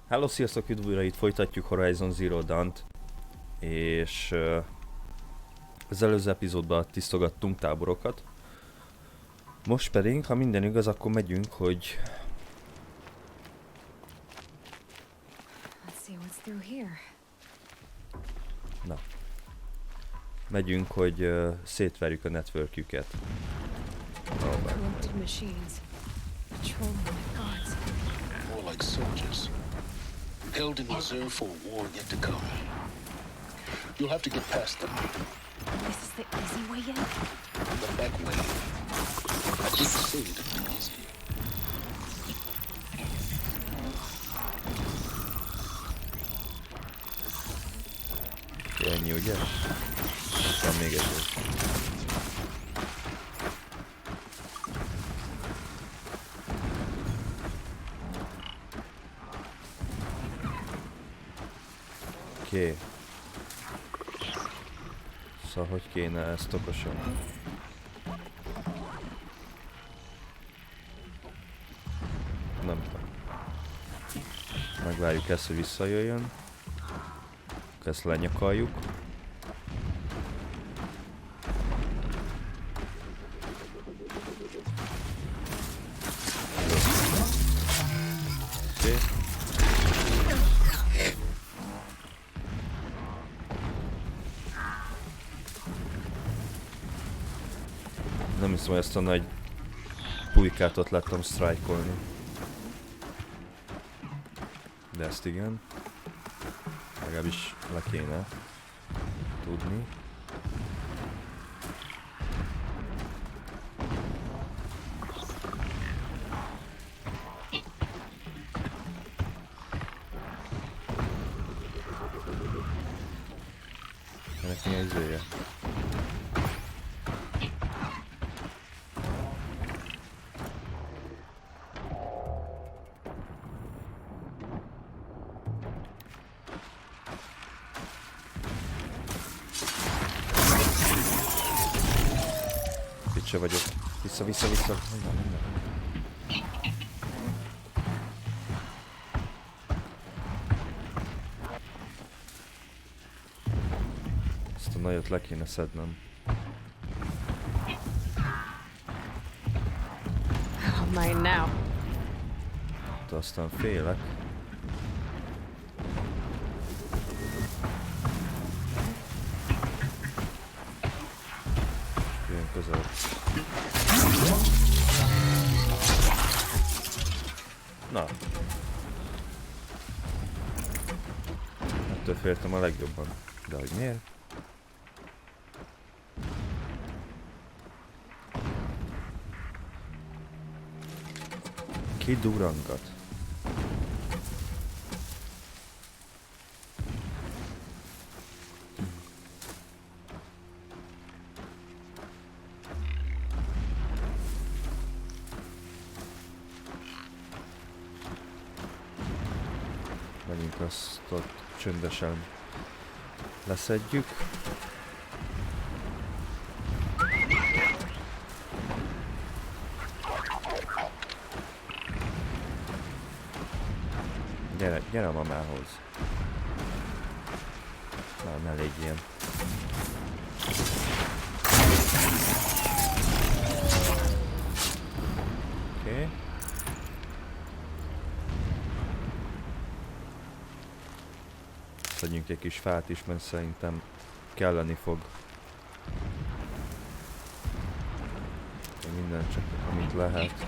Hello, sziasztok, üdv újra, itt folytatjuk Horizon Zero Dawn-t, és az előző epizódban tisztogattunk táborokat. Most pedig, ha minden igaz, akkor megyünk, hogy... Na. Megyünk, hogy szétverjük a networkjüket. More like soldiers, held in reserve for a war yet to come. You'll have to get past them. This is the easy way in? The back way. I didn't say it'd be easy. Ennyi, ugye? Aztán még egy. Oké. Szóval hogy kéne ezt okosan? Nem tudom. Megvárjuk ezt, hogy visszajöjjön. Ezt lenyakaljuk. Oké. Nem hiszem, hogy ezt a nagy pulykát ott láttam sztrájkolni. De ezt igen. Legalábbis le kéne tudni. Ennek mi a izéje? Itt se vagyok. Vissza. Minden. Ezt a nagyot le kéne szednem. Oh, mine now. De aztán félek. Jön közel. Na. Ettől féltem a legjobban. De hogy miért? Kidurangat. Megint azt ott csöndesen leszedjük. Gyere a mamához. Már ne légy ilyen. Oké. Szedjünk egy kis fát is, mert szerintem kelleni fog. Minden csak amit lehet.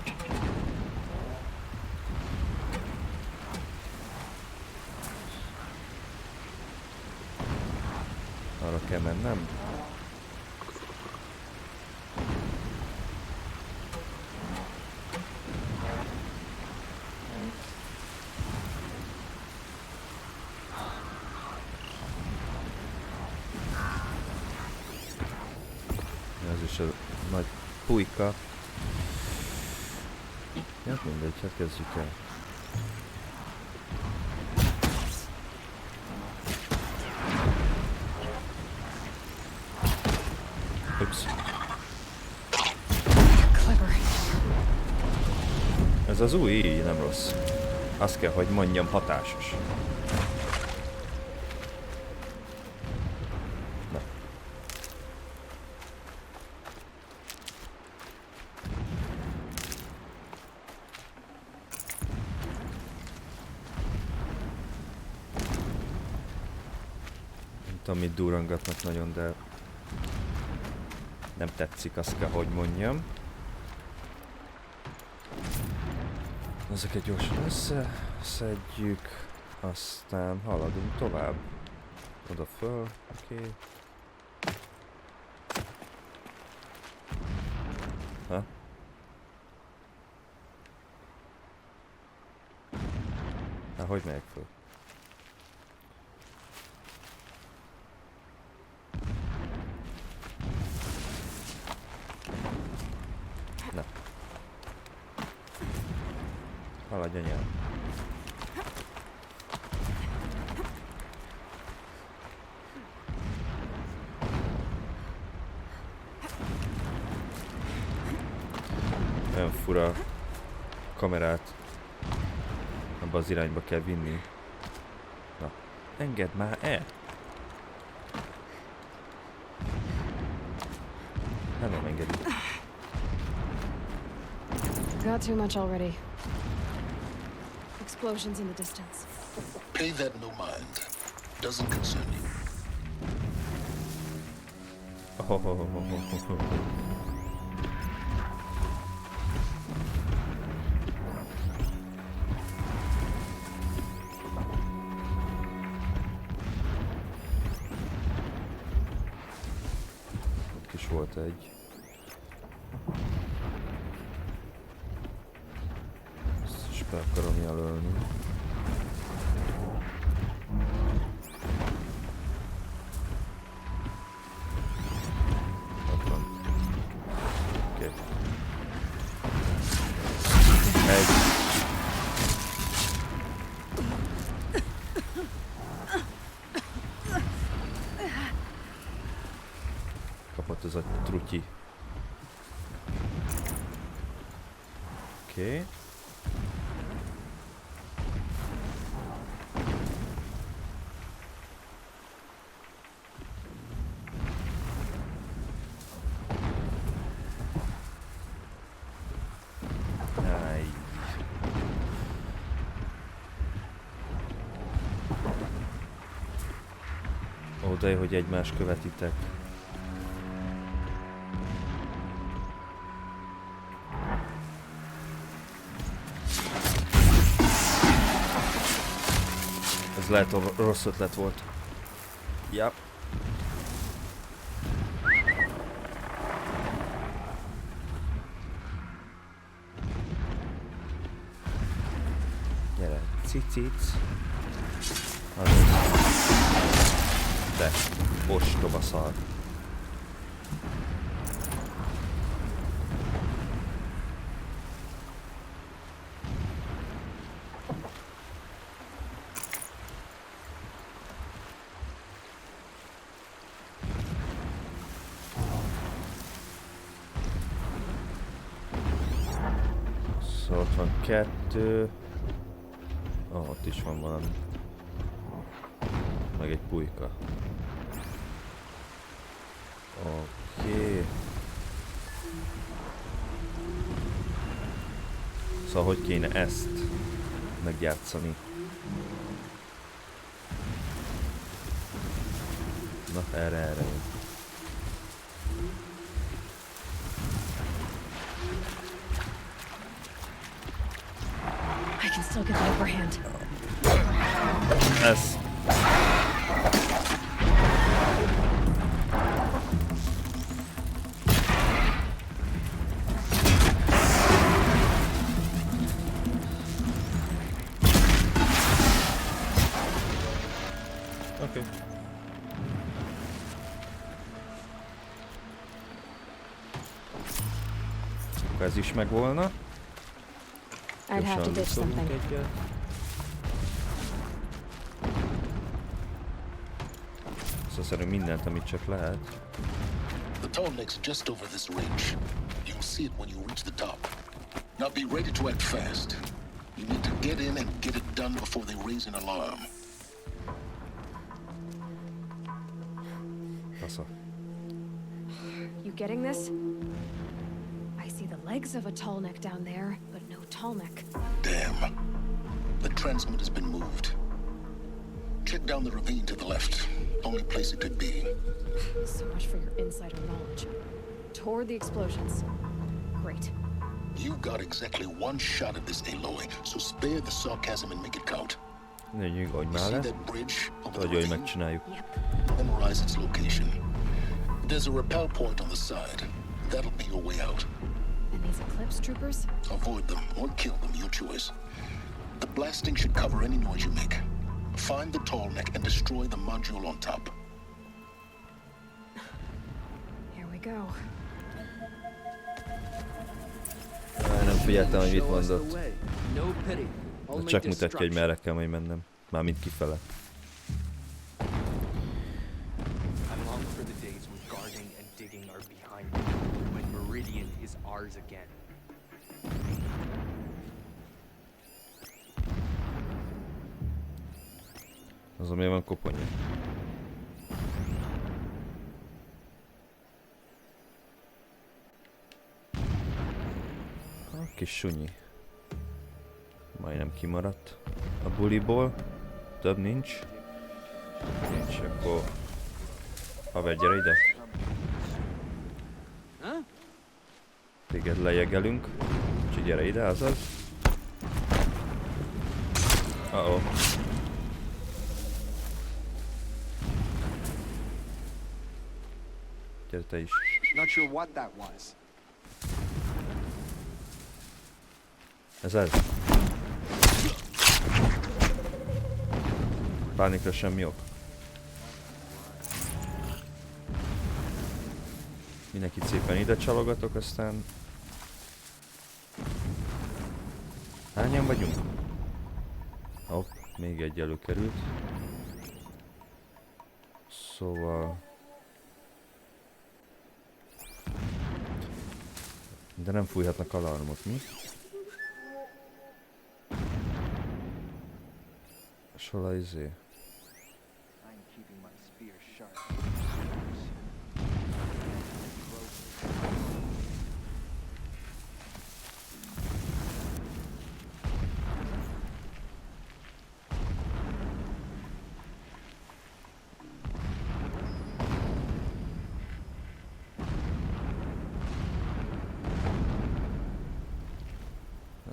Arra kell mennem. Ez is a nagy pulyka. Ja, mindegy, hát kezdjük el. Ups. Ez az új, így nem rossz. Azt kell, hogy mondjam, hatásos. Na. Nem tudom, mit durangatnak nagyon, de nem tetszik, azt kell, hogy mondjam. Ezeket gyorsan összeszedjük, aztán haladunk tovább. Oda föl, oké. Ha? Hát hogy megyek föl? Na. Haladj anyám. Olyan fura kamerát abba az irányba kell vinni. Na, engedd már el! Nem engedi. Got too much already. Explosions in the distance. Pay that no mind. Doesn't concern you. Ott is volt egy. Ezt is be akarom jelölni. Ott van. Oké. Egy. Kapott ez a trutyi. Oké. Áj. Ó, de jó, hogy egymást követitek. Ez lehet, hogy rossz ötlet volt. Ja. Gyere, cic. De, ostoba szar. Szóval ott van 2. Ott is van valami. Meg egy pulyka. Oké. Szóval hogy kéne ezt megjátszani? Na, erre. I can still get the upper hand. Ez. Oké. Ez is megvolna. I'd have to ditch something. egyet. Szóval szerint mindent, amit csak lehet. The tall lake's just over this ridge. You'll see it when you reach the top. Now be ready to act fast. You need to Get in and get it done before they raise an alarm. Fasza. You getting this? I see the legs of a tall neck down there, but no tall neck. Damn. The transmitter's been moved. Check down the ravine to the left. Only place it could be. So much for your insider knowledge. Toward the explosions. Great. You've got exactly one shot at this, Aloy, so spare the sarcasm and make it count. Legyünk, ahogy You már see le. that bridge over the Ahogy, ahogy ravine? megcsináljuk. Yep. Memorize its location. There's a rappel point on the side. That'll be your way out. And these Eclipse troopers? Avoid them or kill them, your choice. The blasting should cover any noise you make. Find the tall neck and destroy the module on top. Here we go. Nem figyeltem, hogy mit Show us the mondott. way. No pity. De Only csak mutatja, hogy destruction. merre kell majd mennem. Mármint kifele. I long for the days when guarding and digging are behind me, when Meridian is ours again. Azon miért van koponya? A kis sunyi. Majdnem kimaradt a buliból. Több nincs. Nincs, akkor... Haver, gyere ide. Téged lejegelünk. Úgyhogy gyere ide, azaz. Uh-oh. Gyere te is. Not sure what that was. Ez ez. Pánikra semmi ok. Mindenkit szépen ide csalogatok, aztán... Hányan vagyunk? Hopp, még egy előkerült. Szóval... De nem fújhatnak alarmot, mi? És hol a izé? I'm keeping my spear sharp.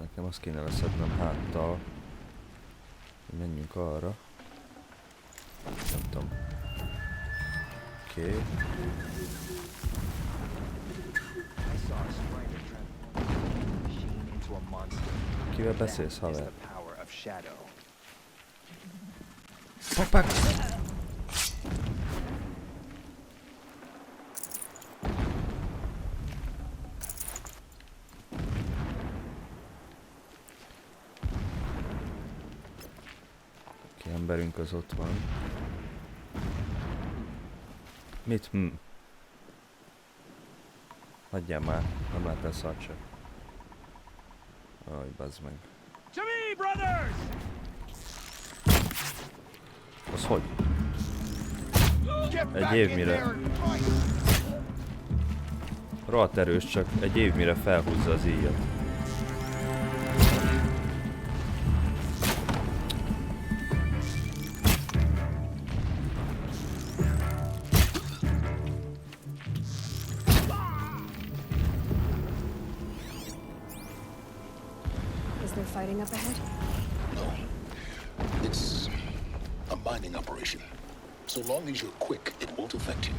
Nekem azt kéne leszednem háttal. Menjünk arra. Nem tudom. Oké. I saw a spider transform a machine into a monster. Kivel That beszélsz, is haver? the power of shadow. Papák! Oké, emberünk az ott van. Mit? Hagyjál már, nem látál szart se. Aj, bazd meg. To me, brothers! Az hogy? Egy év mire... Rohadt erős, csak egy év mire felhúzza az íjat. Is there fighting up ahead? No. It's a mining operation. So long as you're quick, it won't affect you.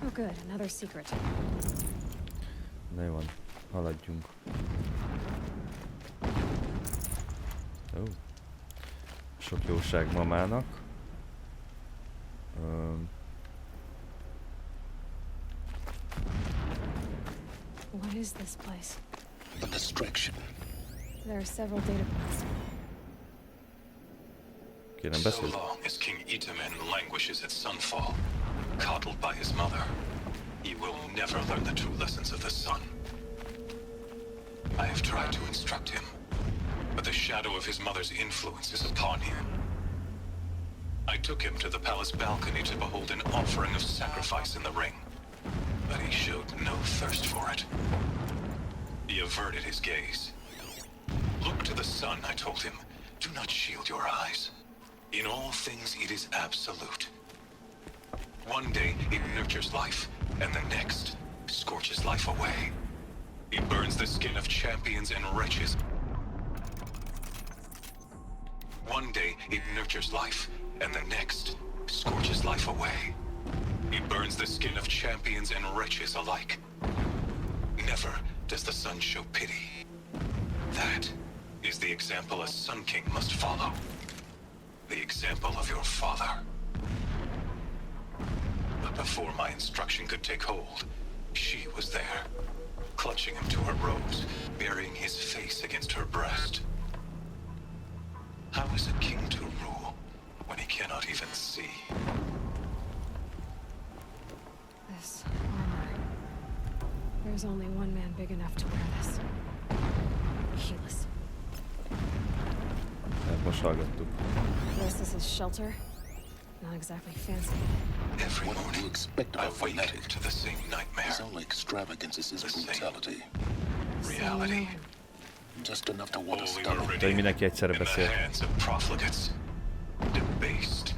Oh good, another secret. Na jó van, haladjunk. Ó. Sok jóság mamának. What is this place? A distraction. There are several data points. Kérem, So beszélj. long as King Itamen languishes at sunfall, coddled by his mother, he will never learn the true lessons of the sun. I have tried to instruct him, but the shadow of his mother's influence is upon him. I took him to the palace balcony to behold an offering of sacrifice in the ring, but he showed no thirst for it. He averted his gaze. Look to the sun, I told him. Do not shield your eyes. In all things it is absolute. One day it nurtures life, and the next scorches life away. It burns the skin of champions and wretches. One day it nurtures life, and the next scorches life away. It burns the skin of champions and wretches alike. Never does the sun show pity. That is the example a Sun King must follow. The example of your father. But before my instruction could take hold, she was there, clutching him to her robes, burying his face against her breast. How is a king to rule when he cannot even see? This armor. There's only one man big enough to wear this. Helis. Hát most hallgattuk. This is his shelter. Not exactly fancy. Every What do you morning, expect I of a wake fanatic? to the same nightmare. His only extravagance is his The same. brutality. Reality. Just enough to want to Holy stomach. Tehát Meridian mindenki egyszerre in the beszél. hands of profligates. Debased.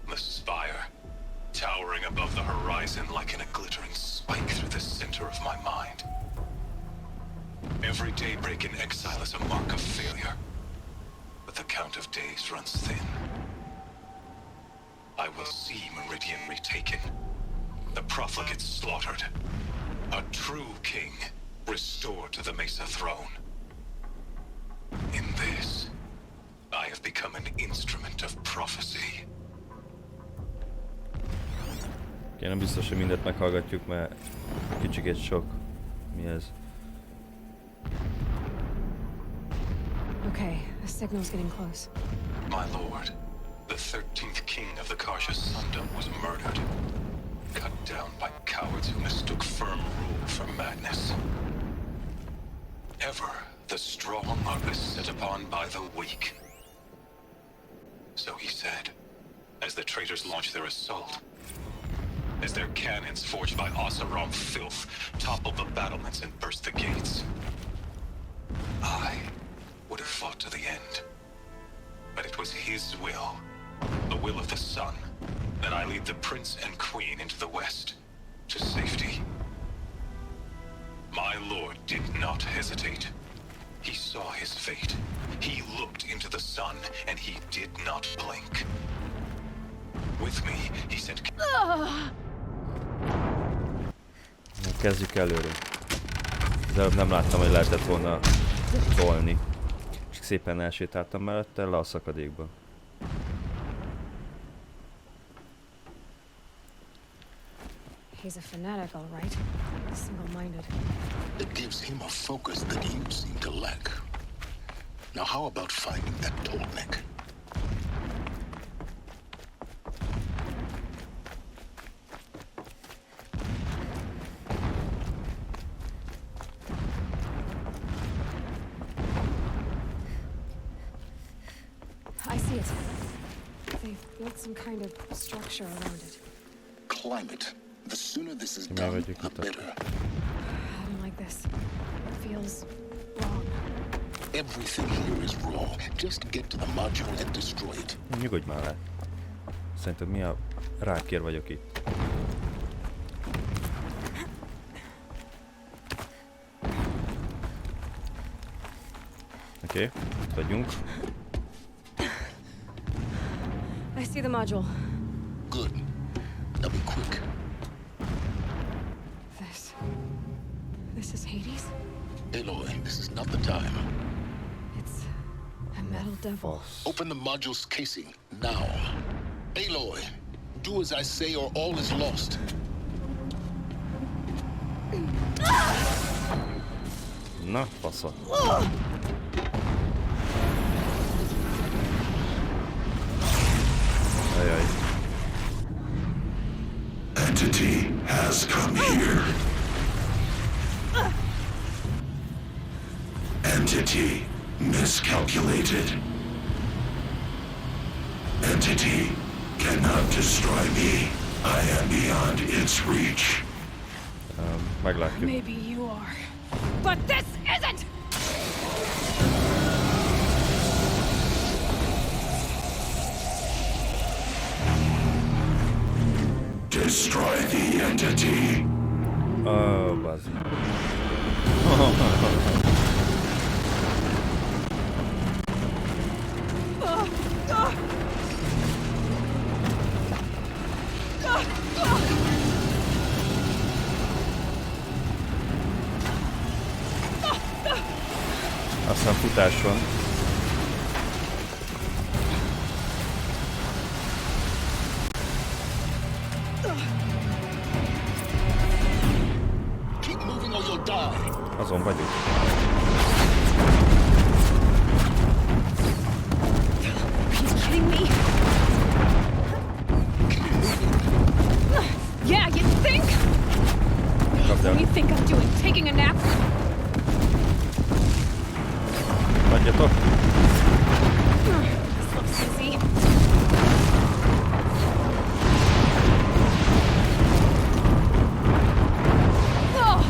The spire, towering above the horizon like in a glittering spike through the center of my mind. Every daybreak in exile is a mark of failure, but the count of days runs thin. I will see Meridian retaken, the profligates slaughtered, a true king restored to the Mesa throne. In this, I have become an instrument of prophecy. Én nem biztos, hogy mindent meghallgatjuk, mert kicsikét sok. Mi ez? Okay, the signal's getting close. My lord, the 13th king of the Karsha Sundom was murdered, cut down by cowards who mistook firm rule for madness. Ever the strong are beset upon by the weak. So he said, as the traitors launched their assault, as their cannons forged by Oseram filth toppled the battlements and burst the gates. I would have fought to the end. But it was his will, the will of the sun, that I lead the prince and queen into the west, to safety. My lord did not hesitate. He saw his fate. He looked into the sun, and he did not blink. With me, he sent... Kezdjük előre. Az előbb nem láttam, hogy lehetett volna tolni. Csak szépen elsétáltam mellette le a szakadékba. He's a fanatic, all right. Single-minded. It gives him a focus that you seem to lack. Now how about finding that Tolnek? I see it. They've built some kind of structure around it. Climate. The sooner this is Ja, done, weet ik the niet dat- better. I don't like this. It feels wrong. Everything here is wrong. Just get to the module and destroy it. Nyugodj már le. Szerinted mi a rákér vagyok itt? Oké, itt vagyunk. I see the module. Good. Now be quick. This is Hades? Aloy, this is not the time. It's a metal devil. Fasz. Open the module's casing, now. Aloy, do as I say or all is lost. Na, fasza. Ajaj. Entity has come here. Entity Miscalculated. Entity cannot destroy me. I am beyond its reach. Meglátjuk. Maybe you are. But this isn't! Destroy the entity. Bazd. Aztán futás van. Keep moving or you'll die. Azon vagyok. Are you kidding me? Yeah, you think? Kapd What do el. you think I'm doing? Taking a nap? Adjatok. This looks easy. Oh,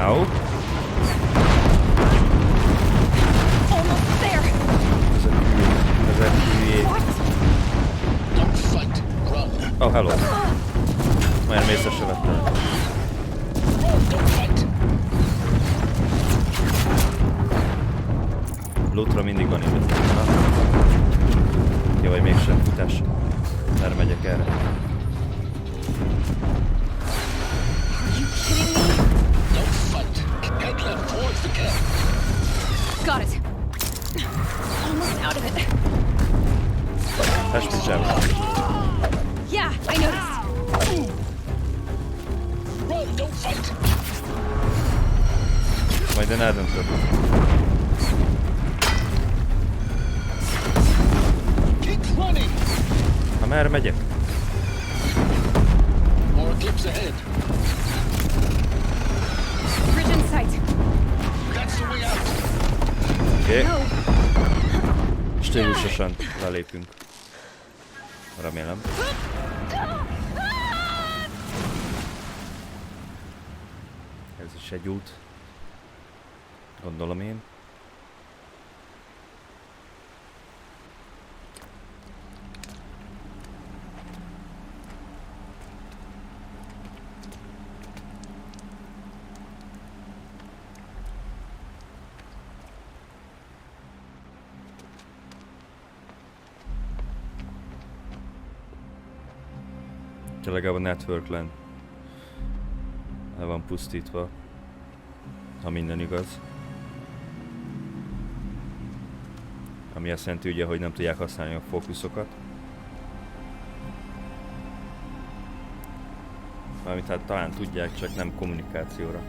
Au. almost there. Ezek hülyék. What? Don't fight. Run. Oh, hello. Olyan mészre se vett el. Don't fight. Lootra mindig van idő. Jó, hogy mégsem futás. Mert megyek erre. Are you kidding me? Don't fight. Head left towards the camp. Got it. Almost out of it. Test zsába. Yeah, I noticed. Run. Don't fight. Majd én eldöntöm. Keep running. Ha merre megyek? More eclipse ahead. Bridge in sight. That's the way out. Oké. No. Stílusosan lelépünk. Remélem. Ez is egy út. Gondolom én. De legalább a network len el van pusztítva, ha minden igaz. Ami azt jelenti ugye, hogy nem tudják használni a fókuszokat. Valamit hát talán tudják, csak nem kommunikációra.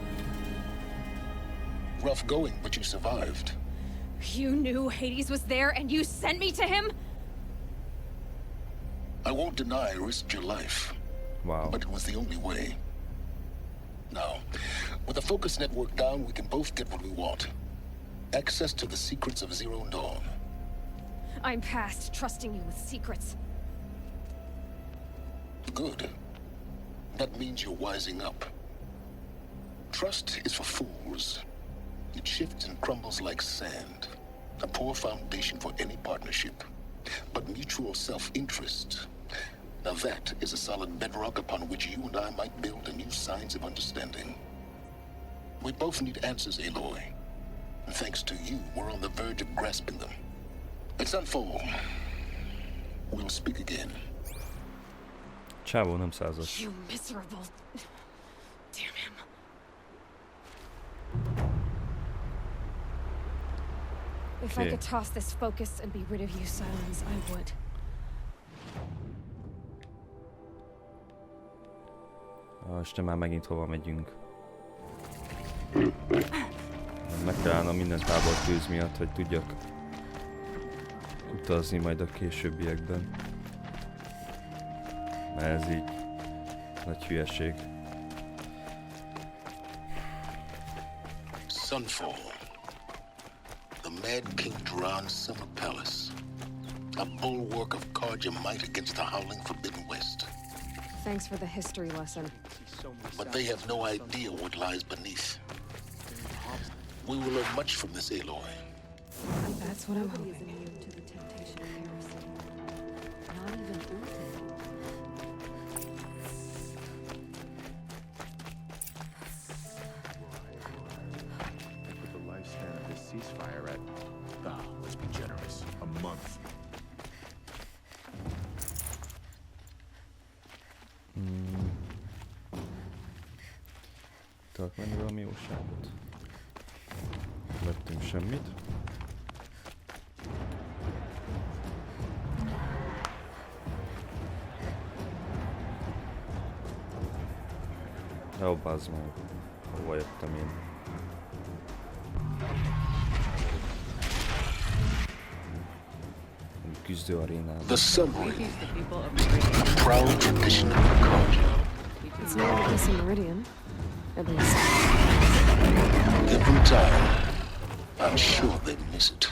Rough going, but you survived. You knew Hades was there and you sent me to him? I won't deny I risked your life, Wow. but it was the only way. Now, with the focus network down, we can both get what we want. Access to the secrets of Zero Dawn. I'm past trusting you with secrets. Good. That means you're wising up. Trust is for fools. It shifts and crumbles like sand. A poor foundation for any partnership. But mutual self-interest, now that is a solid bedrock upon which you and I might build a new science of understanding. We both need answers, Aloy. And thanks to you, we're on the verge of grasping them. Let's unfold. We'll speak again. Csávó nem százas. You miserable... Damn him. If I Okay. could toss this focus and be rid of you, Silence, I would. Isten, már megint hova megyünk. Meg kell állnom minden tábor tűz miatt, hogy tudjak utazni majd a későbbiekben. Mert ez így nagy hülyeség. Sunfall. The Mad King Duran's summer palace. A bulwark of Carja might against the howling Forbidden West. Thanks for the history lesson. But they have no idea what lies beneath. We will learn much from this Aloy. That's what I'm hoping. To the temptation of heresy. Not even Uthed. I put the lifespan of this ceasefire at, let's be generous, a month. Tudok menni valami jóságot? Vettünk semmit. Jó, bazd meg. Hova jöttem én? Küzdő arénában. The submarine. Proud tradition of Carja. It's not a missing Meridian. At least. Give them time. I'm sure they miss it.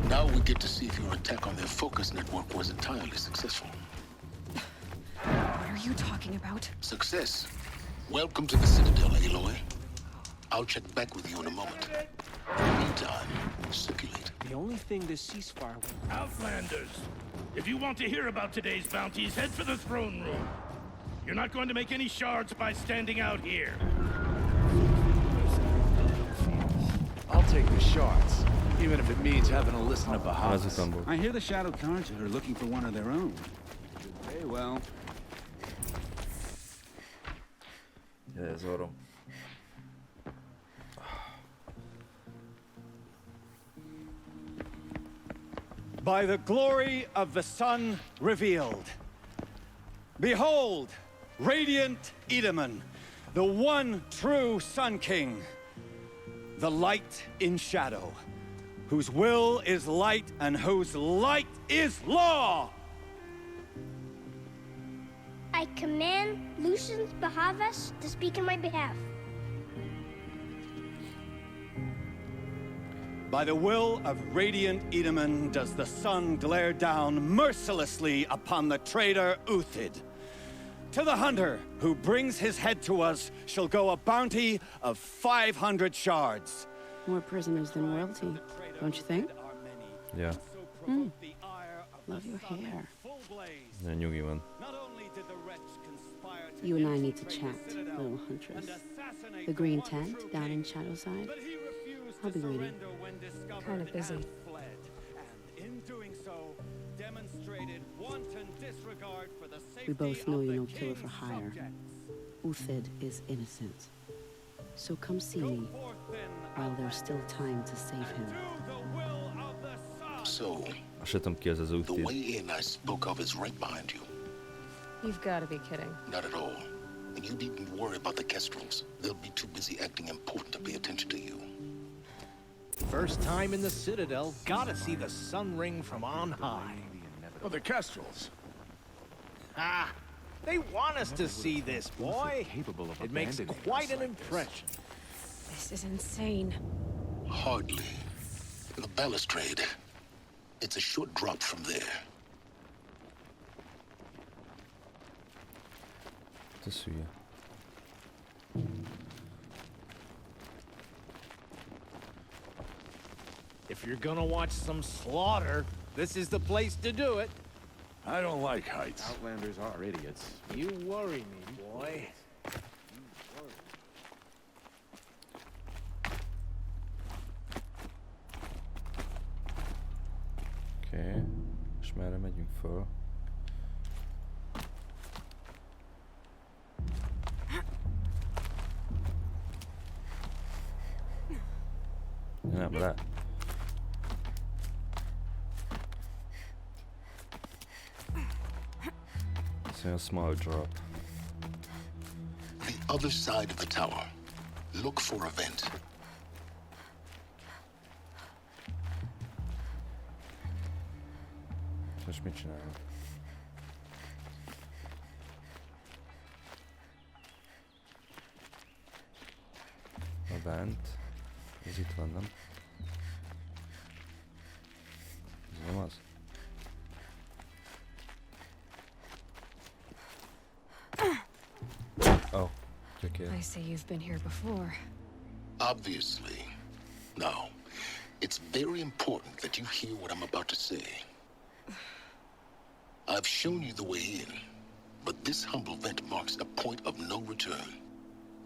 Now we get to see if your attack on their focus network was entirely successful. What are you talking about? Success. Welcome to the Citadel, Aloy. I'll check back with you in a moment. In the meantime, circulate. The only thing this ceasefire will Outlanders, if you want to hear about today's bounties, head for the throne room. You're not going to make any shards by standing out here. I'll take the shards, even if it means having to listen to Bahamas. Ezután I hear the Shadow Carja are looking for one of their own. Very well. Ez orrom. By the glory of the sun revealed. Behold, radiant Edaman, the one true Sun King, the light in shadow, whose will is light and whose light is law. I command Lucius Bahavas to speak in my behalf. By the will of radiant Edaman does the sun glare down mercilessly upon the traitor Uthed. To the hunter who brings his head to us shall go a bounty of 500 shards. More prisoners than royalty, don't you think? Ja, Love your hair. de nyugi van. You and I need to chat, little huntress. The green tent down in Shadowside. I'll be waiting. Kind of busy. We both know you're no killer for hire. Uthed is innocent. So come see me while there's still time to save him. So, Azt sem tudom ki ez az the úti. way in I spoke of is right behind you. You've got to be kidding. Not at all. And you needn't worry about the Kestrels. They'll be too busy acting important to pay attention to you. First time in the Citadel, gotta see the sun ring from on high. Oh, the Kestrels. Ah, they want us to see this, boy. Capable of It makes abandoning quite us an like this. impression. This is insane. Hardly. The balustrade. It's a short drop from there. Ez hülye. If you're gonna watch some slaughter, this is the place to do it. I don't like heights. Outlanders are idiots. You worry me, boy. Oké. És merre megyünk föl? Nem, le. It's a small drop. The other side of the tower. Look for a vent. És most mit csinálunk? A vent. Ez itt van, nem? Ez nem az? Oh, I see you've been here before. Obviously. Now, it's very important that you hear what I'm about to say. I've shown you the way in, but this humble vent marks a point of no return.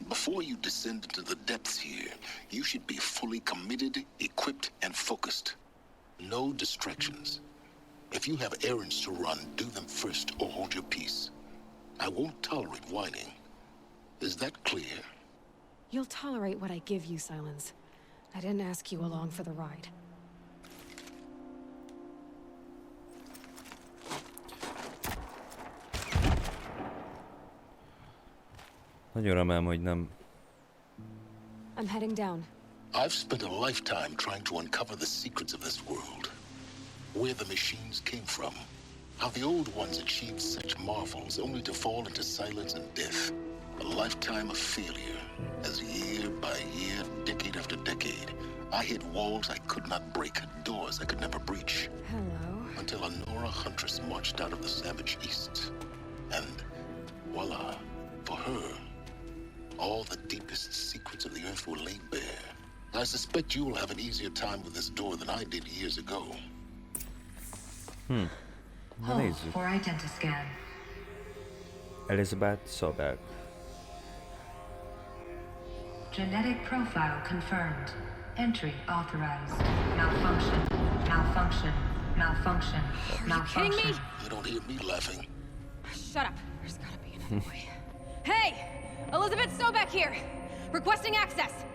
Before you descend into the depths here, you should be fully committed, equipped, and focused. No distractions. If you have errands to run, do them first or hold your peace. I won't tolerate whining. Is that clear? You'll tolerate what I give you, Silence. I didn't ask you along for the ride. Nagyon remélem, hogy nem. I'm heading down. I've spent a lifetime trying to uncover the secrets of this world. Where the machines came from. How the old ones achieved such marvels only to fall into silence and death. A lifetime of failure, as year by year, decade after decade, I hit walls I could not break, doors I could never breach. Hello. Until a Nora huntress marched out of the savage east. And voila, for her, all the deepest secrets of the earth were laid bare. I suspect you will have an easier time with this door than I did years ago. Hold for identiscan. Elizabeth Sobel. Genetic profile confirmed. Entry authorized. Malfunction. Malfunction. Malfunction. Malfunction. Kidding me? You don't hear me laughing. Shut up. There's gotta be another way. Hey! Elizabeth Sobek here! Requesting access!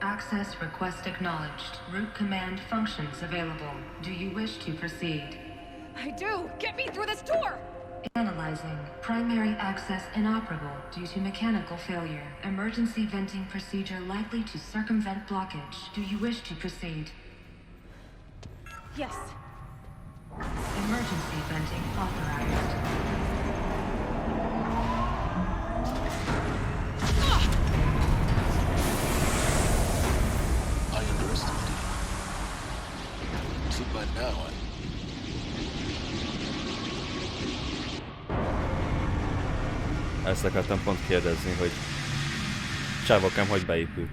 Access request acknowledged. Root command functions available. Do you wish to proceed? I do! Get me through this door! Analyzing. Primary access inoperable due to mechanical failure. Emergency venting procedure likely to circumvent blockage. Do you wish to proceed? Yes. Emergency venting authorized. I underestimated you. So by now, Ezt akartam pont kérdezni, hogy csávokám hogy beépült.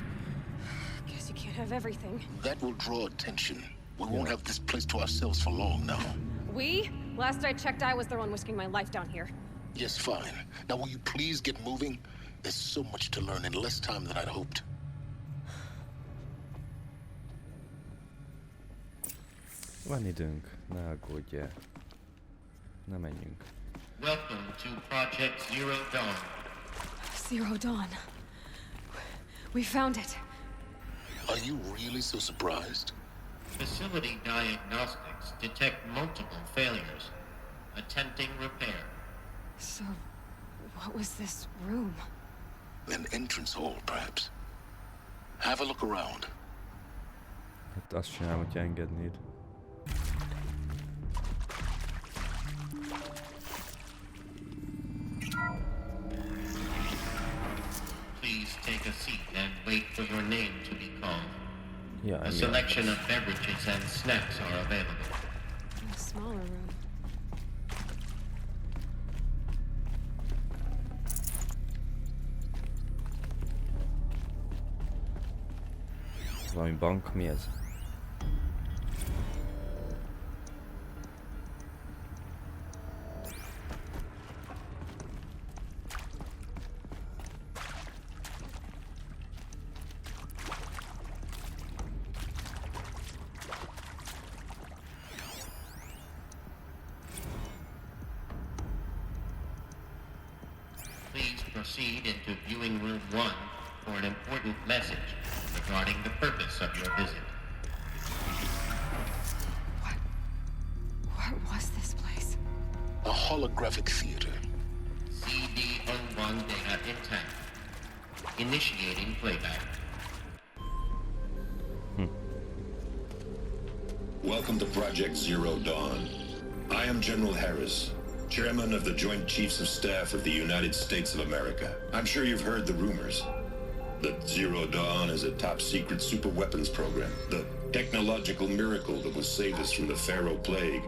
Guess you can't have everything. That will draw attention. We won't have this place to ourselves for long now. We? Last I checked, I was the one risking my life down here. Yes, fine. Now will you please get moving? There's so much to learn in less time than I'd hoped. Van időnk, ne aggódjál. Ne menjünk. Welcome to Project Zero Dawn. Zero Dawn. We found it. Are you really so surprised? Facility diagnostics detect multiple failures. Attempting repair. So, what was this room? An entrance hall, perhaps. Have a look around. Hát azt csinálom, hogyha engednéd. Please take a seat and wait for your name to be called. Yeah, A selection of beverages and snacks are available. A smaller room. Valami bank, mi ez? Please proceed into viewing room 1 for an important message regarding the purpose of your visit. What was this place? A holographic theater. CD01 data intact. Initiating playback. Welcome to Project Zero Dawn. I am General Harris, Chairman of the Joint Chiefs of Staff of the United States of America. I'm sure you've heard the rumors that Zero Dawn is a top-secret superweapons program, the technological miracle that will save us from the Pharaoh Plague,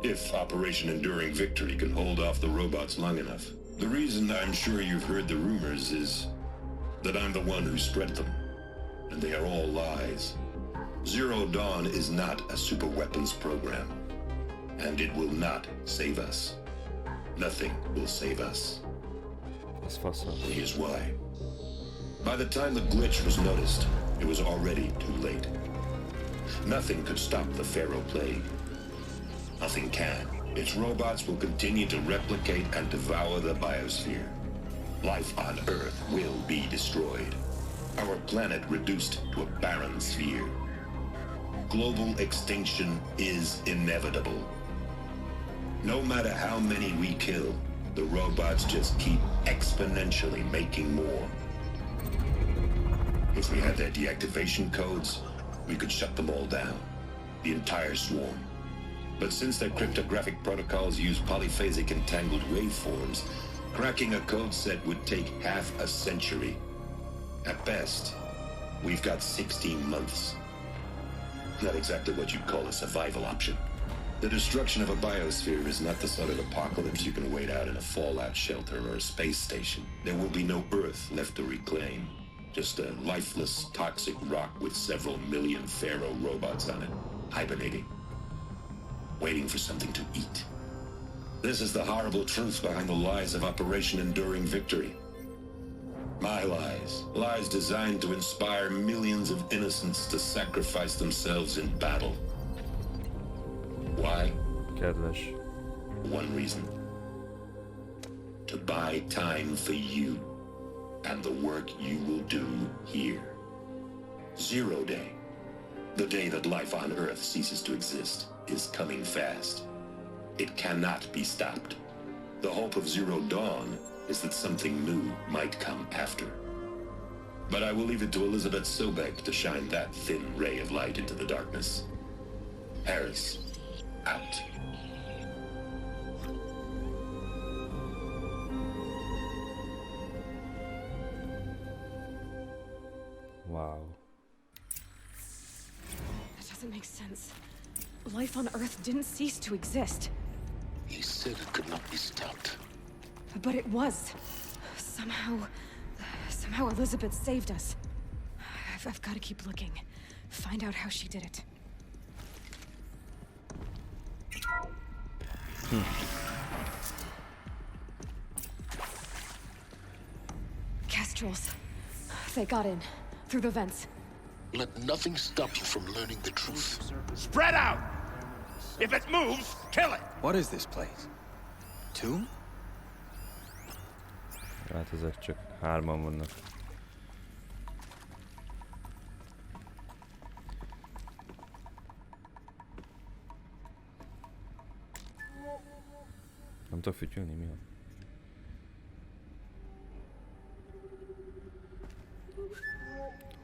if Operation Enduring Victory can hold off the robots long enough. The reason I'm sure you've heard the rumors is that I'm the one who spread them, and they are all lies. Zero Dawn is not a superweapons program, and it will not save us. Nothing will save us. Ez faszom. Here's why. By the time the glitch was noticed, it was already too late. Nothing could stop the Pharaoh Plague. Nothing can. Its robots will continue to replicate and devour the biosphere. Life on Earth will be destroyed. Our planet reduced to a barren sphere. Global extinction is inevitable. No matter how many we kill, the robots just keep exponentially making more. If we had their deactivation codes, we could shut them all down. The entire swarm. But since their cryptographic protocols use polyphasic entangled waveforms, cracking a code set would take half a century. At best, we've got 16 months. Not exactly what you'd call a survival option. The destruction of a biosphere is not the sort of apocalypse you can wait out in a fallout shelter or a space station. There will be no Earth left to reclaim. Just a lifeless, toxic rock with several million Pharaoh robots on it, hibernating, waiting for something to eat. This is the horrible truth behind the lies of Operation Enduring Victory. My lies. Lies designed to inspire millions of innocents to sacrifice themselves in battle. Why? Kedves. One reason. To buy time for you and the work you will do here. Zero Day, the day that life on Earth ceases to exist, is coming fast. It cannot be stopped. The hope of Zero Dawn is that something new might come after. But I will leave it to Elizabeth Sobek to shine that thin ray of light into the darkness. Harris, out. Wow. That doesn't make sense. Life on Earth didn't cease to exist. He said it could not be stopped. But it was. Somehow Elizabeth saved us. I've got to keep looking. Find out how she did it. Kestrels. They got in. Through the vents. Let nothing stop you from learning the truth. Spread out! If it moves, kill it! What is this place? Tomb? Hát ezek csak hárman vannak. Nem tudok fütyülni, mi van?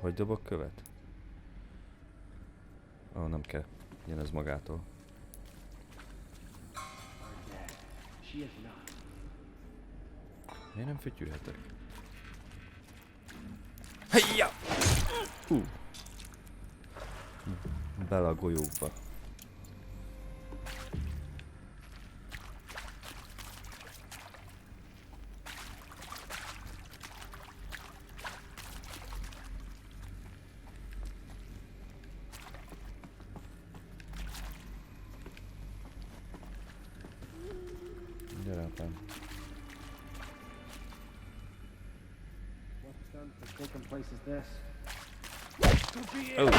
Hogy dobok követ? Ó, nem kell. Jön ez magától. Miért nem fütyülhetek? Hejja! Bele a golyókba. Gyere apám. Oh.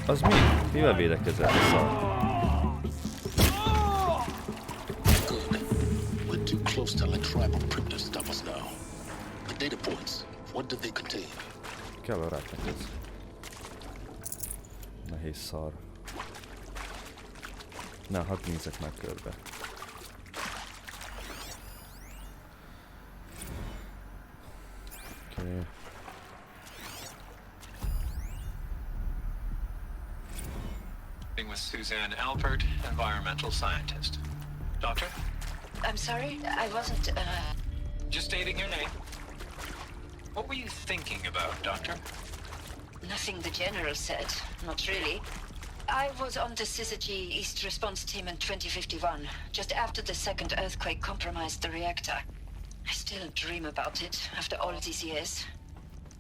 Az mi? Mivel védekezett a szar? Good. We're too close to let tribal primitives stop us now. The data points, what did they contain? Kell a ráknak ez. Nehéz szar. Na, hadd nézzek már körbe. Oké. With Suzanne Alpert, environmental scientist. Doctor? I'm sorry, I wasn't, Just stating your name. What were you thinking about, Doctor? Nothing the General said. Not really. I was on the Syzygy East Response Team in 2051, just after the second earthquake compromised the reactor. I still dream about it, after all these years.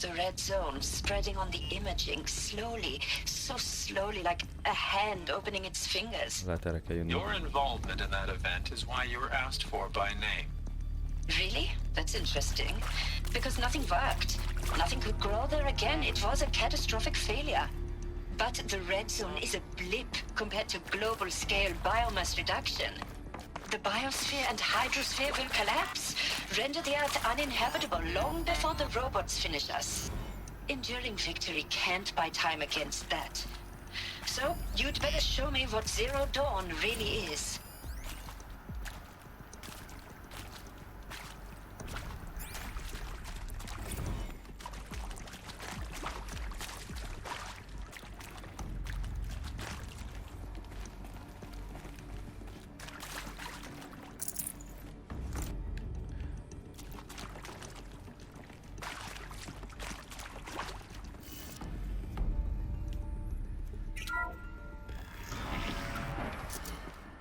The red zone spreading on the imaging, slowly, so slowly, like a hand opening its fingers. Your involvement in that event is why you were asked for by name. Really? That's interesting. Because nothing worked. Nothing could grow there again. It was a catastrophic failure. But the red zone is a blip compared to global-scale biomass reduction. The biosphere and hydrosphere will collapse, render the Earth uninhabitable long before the robots finish us. Enduring victory can't buy time against that. So, you'd better show me what Zero Dawn really is.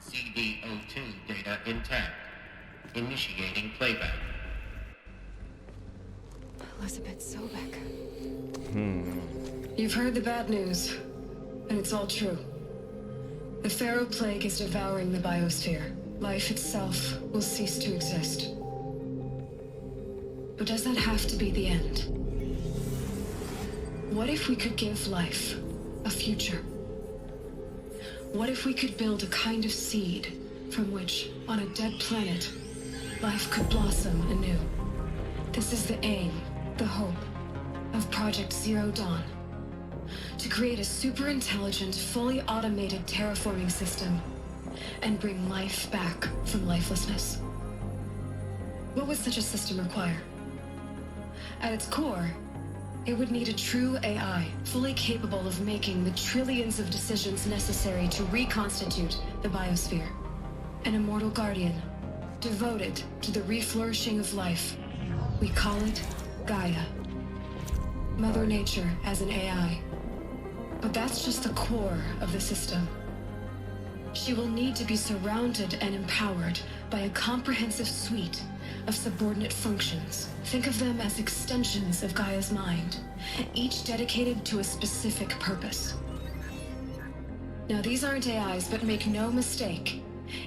CD02 data intact. Initiating playback. Elizabeth Sobek. You've heard the bad news, and it's all true. The Pharaoh Plague is devouring the biosphere. Life itself will cease to exist. But does that have to be the end? What if we could give life a future? What if we could build a kind of seed from which, on a dead planet, life could blossom anew? This is the aim, the hope, of Project Zero Dawn. To create a super-intelligent, fully automated terraforming system and bring life back from lifelessness. What would such a system require? At its core, it would need a true AI, fully capable of making the trillions of decisions necessary to reconstitute the biosphere. An immortal guardian, devoted to the reflourishing of life. We call it Gaia. Mother Nature as an AI. But that's just the core of the system. She will need to be surrounded and empowered by a comprehensive suite of subordinate functions. Think of them as extensions of Gaia's mind, each dedicated to a specific purpose. Now, these aren't AIs, but make no mistake,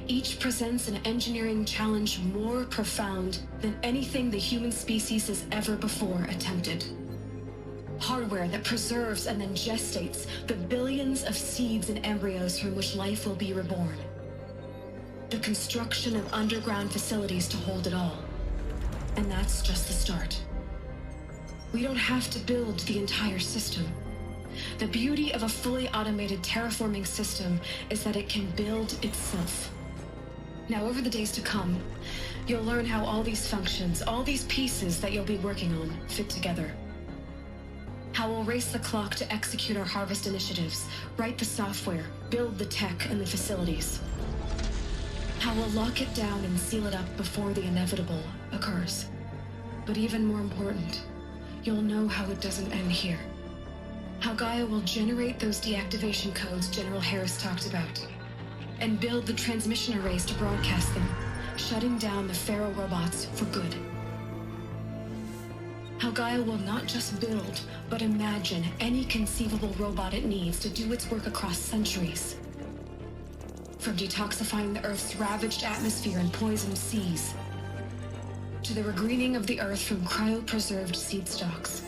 each presents an engineering challenge more profound than anything the human species has ever before attempted. Hardware that preserves and then gestates the billions of seeds and embryos from which life will be reborn. The construction of underground facilities to hold it all. And that's just the start. We don't have to build the entire system. The beauty of a fully automated terraforming system is that it can build itself. Now, over the days to come, you'll learn how all these functions, all these pieces that you'll be working on, fit together. How we'll race the clock to execute our harvest initiatives, write the software, build the tech and the facilities. How we'll lock it down and seal it up before the inevitable occurs. But even more important, you'll know how it doesn't end here. How Gaia will generate those deactivation codes General Harris talked about, and build the transmission arrays to broadcast them, shutting down the Pharaoh robots for good. How Gaia will not just build, but imagine any conceivable robot it needs to do its work across centuries. From detoxifying the Earth's ravaged atmosphere and poisoned seas, to the regreening of the Earth from cryopreserved seed stalks,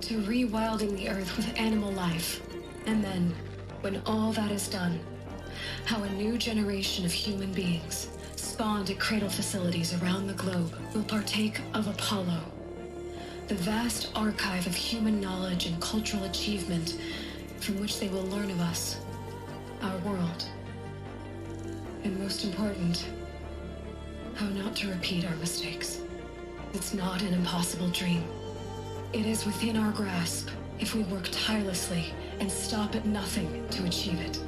to rewilding the Earth with animal life. And then, when all that is done, how a new generation of human beings, spawned at cradle facilities around the globe, will partake of Apollo, the vast archive of human knowledge and cultural achievement from which they will learn of us, our world. And most important, how not to repeat our mistakes. It's not an impossible dream. It is within our grasp if we work tirelessly and stop at nothing to achieve it.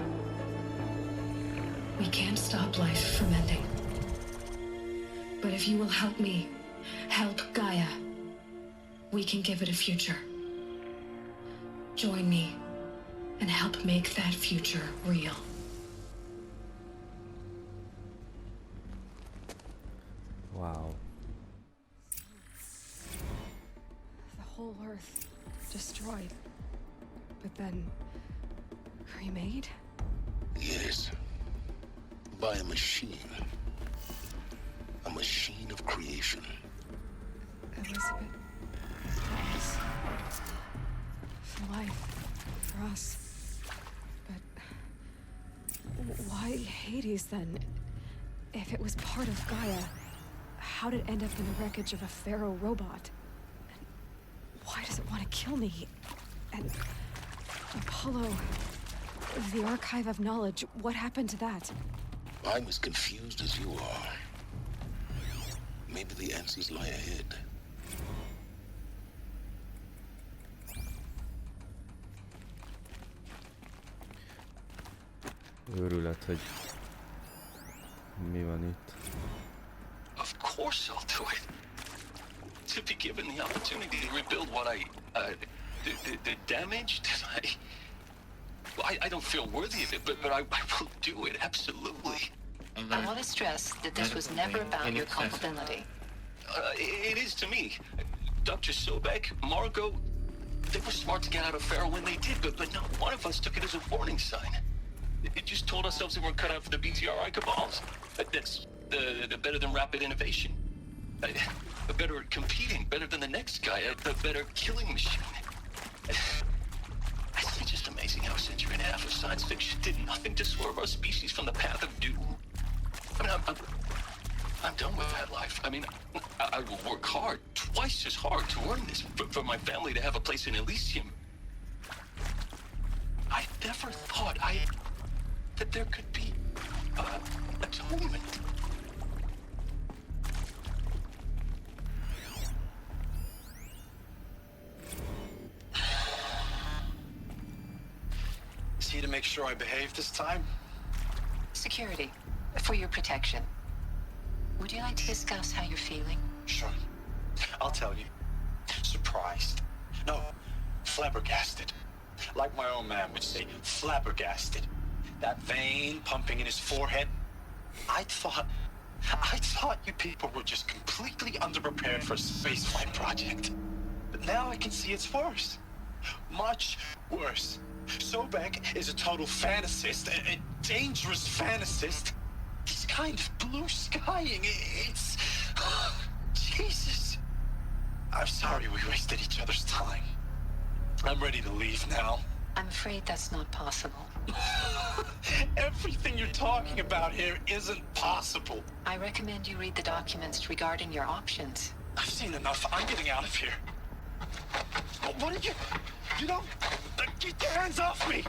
We can't stop life from ending. But if you will help me, help Gaia, we can give it a future. Join me and help make that future real. Wow. The whole Earth destroyed, but then remade? Yes. By a machine. A machine of creation. Elizabeth, thanks for life, for us. But why Hades then? If it was part of Gaia, how did it end up in the wreckage of a pharaoh robot? And why does it want to kill me? And Apollo, the Archive of Knowledge, what happened to that? I'm as confused as you are. Maybe the answers lie ahead. Őrület, hogy mi van itt. Of course I'll do it. To be given the opportunity to rebuild what the damage that I don't feel worthy of it, but I will do it, absolutely. I want to stress that this was never about your culpability. It is to me. Dr. Sobek, Margot, they were smart to get out of Pharaoh when they did, but not one of us took it as a warning sign. It just told ourselves we weren't cut out for the BTRI cabals. That's the better than rapid innovation. Better at competing, better than the next guy, the better killing machine. It's just amazing how a century and a half of science fiction did nothing to swerve our species from the path of doom. I mean, I'm done with that life. I mean, I will work hard, twice as hard to earn this, for my family to have a place in Elysium. I never thought that there could be atonement. Is he to make sure I behave this time? Security, for your protection. Would you like to discuss how you're feeling? Sure. I'll tell you. Surprised. No, flabbergasted. Like my own man would say, flabbergasted. That vein pumping in his forehead. I thought you people were just completely underprepared for a spaceflight project. But now I can see it's worse. Much worse. Sobek is a total fantasist, a dangerous fantasist. He's kind of blue skying. It's... Jesus. I'm sorry we wasted each other's time. I'm ready to leave now. I'm afraid that's not possible. Everything you're talking about here isn't possible. I recommend you read the documents regarding your options. I've seen enough. I'm getting out of here. What did you... You don't... Get your hands off me!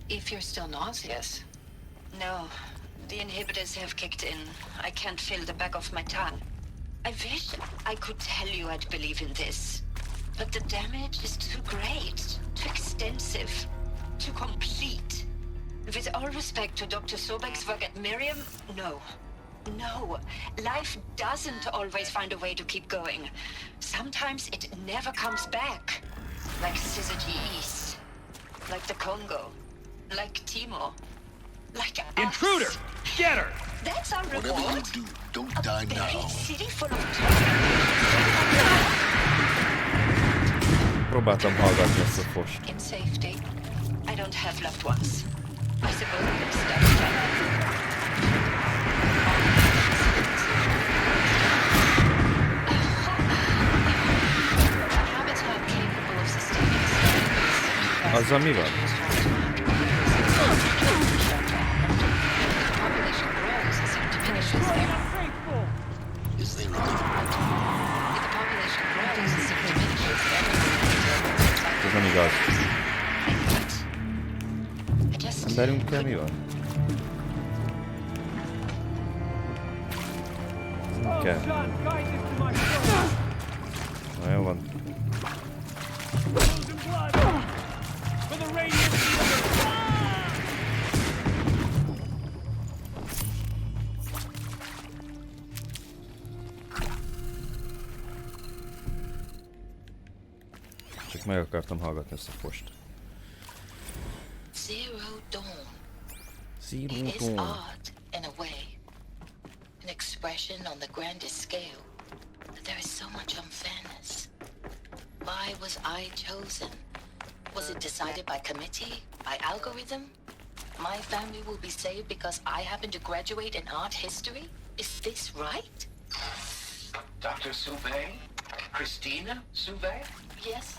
If you're still nauseous. No, the inhibitors have kicked in. I can't feel the back of my tongue. I wish I could tell you I'd believe in this. But the damage is too great, too extensive, too complete. With all respect to Dr. Sobek's work at Miriam, no. No, life doesn't always find a way to keep going. Sometimes it never comes back. Like Syzygy East. Like the Congo. Like Timo. Like us. Intruder! Get her! That's our reward. Whatever you do, don't die now. City full of... Próbáltam hallgatni ezt a fost. In safety. I don't have loved ones. I suppose it's that. Azzal mi van? Ez nem igaz. Emberünkkel mi van? Ez nem kell. Na jó van. Frozen blood! For the radiant universe! Csak meg akartam hallgatni ezt a fost. Zero Dawn. Zero It is Dawn. art, in a way. An expression on the grandest scale. But there is so much unfairness. Why was I chosen? Was it decided by committee? By algorithm? My family will be saved because I happen to graduate in art history? Is this right? Dr. Souvet? Christina Souvet? Yes.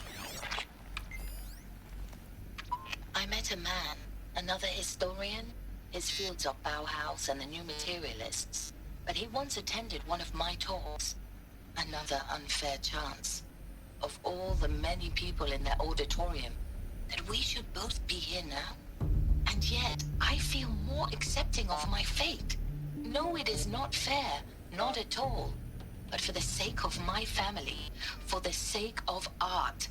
I met a man, another historian. His fields are Bauhaus and the New Materialists. But he once attended one of my talks. Another unfair chance. Of all the many people in that auditorium, that we should both be here now. And yet, I feel more accepting of my fate. No, it is not fair, not at all. But for the sake of my family, for the sake of art.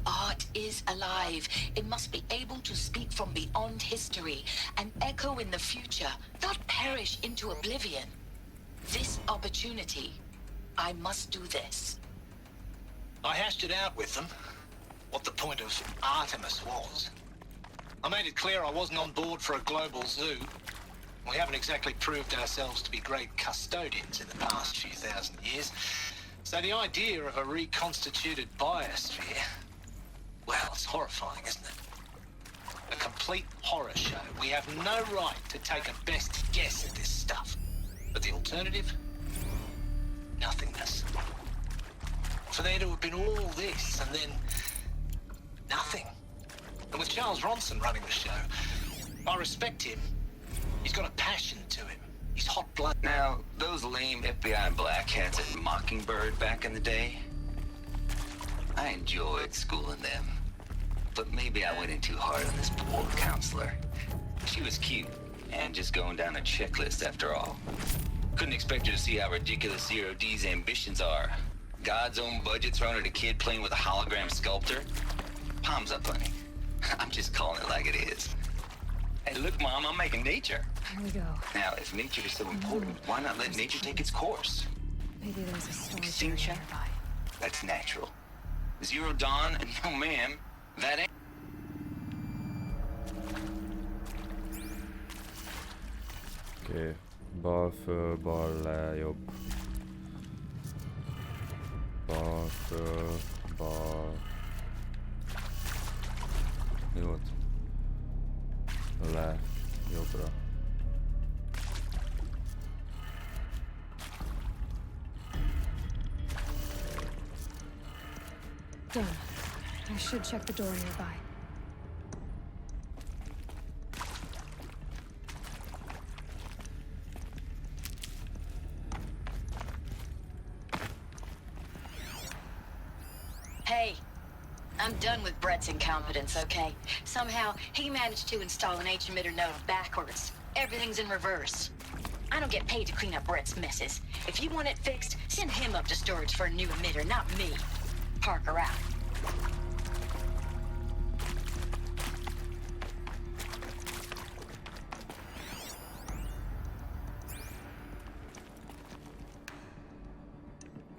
Art is alive. It must be able to speak from beyond history and echo in the future, not perish into oblivion. This opportunity, I must do this. I hashed it out with them, what the point of Artemis was. I made it clear I wasn't on board for a global zoo. We haven't exactly proved ourselves to be great custodians in the past few thousand years. So the idea of a reconstituted biosphere, well, it's horrifying, isn't it? A complete horror show. We have no right to take a best guess at this stuff. But the alternative? Nothingness. For there to have been all this and then nothing. And with Charles Ronson running the show, I respect him. He's got a passion to him. He's hot blood. Now, those lame FBI black hats at Mockingbird back in the day, I enjoyed schooling them. But maybe I went in too hard on this poor counselor. She was cute, and just going down a checklist after all. Couldn't expect her to see how ridiculous Zero D's ambitions are. God's own budget thrown at a kid playing with a hologram sculptor? Palms up, honey. I'm just calling it like it is. Hey, look, Mom, I'm making nature. Here we go. Now, if nature is so important, why not let nature take its course? Maybe there's a storage Extinction? area nearby. That's natural. Zero Dawn? No, ma'am. That ain't... Oké. Bal föl, bal le, jobb. Bal föl, bal... Mi volt? Le, jobbra. Done. I should check the door nearby. Hey, I'm done with Brett's incompetence, okay? Somehow, he managed to install an H-emitter node backwards. Everything's in reverse. I don't get paid to clean up Brett's messes. If you want it fixed, send him up to storage for a new emitter, not me. Parker out.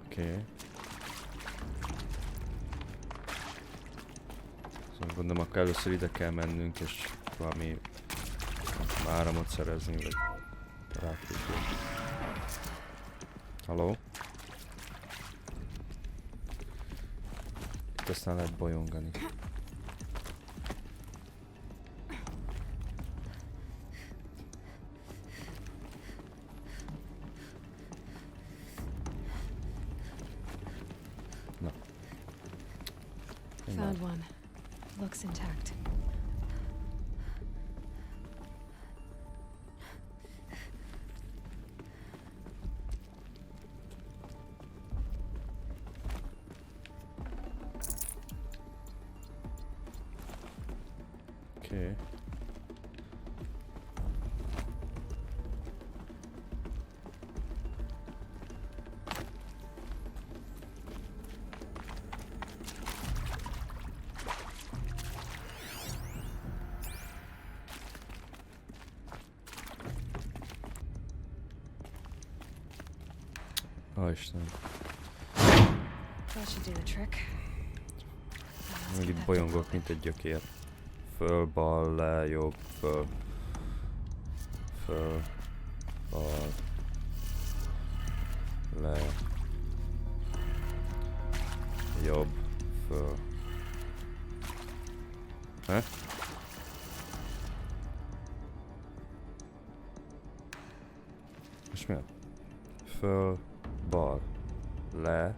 Oké. Szóval gondolom, akkor először ide kell mennünk, és valami áramot szerezni, vagy rákütni. Halló? Itt aztán lehet bolyongani. Na. Found one. Looks intact. Okay. Ó, Istenem. That should do the trick. Még itt bolyongok, mint egy gyökér. Föl, bal, le, jobb, föl. Föl, bal, le, jobb, föl. He? És mi? Föl, bal, le,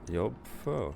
jobb, föl.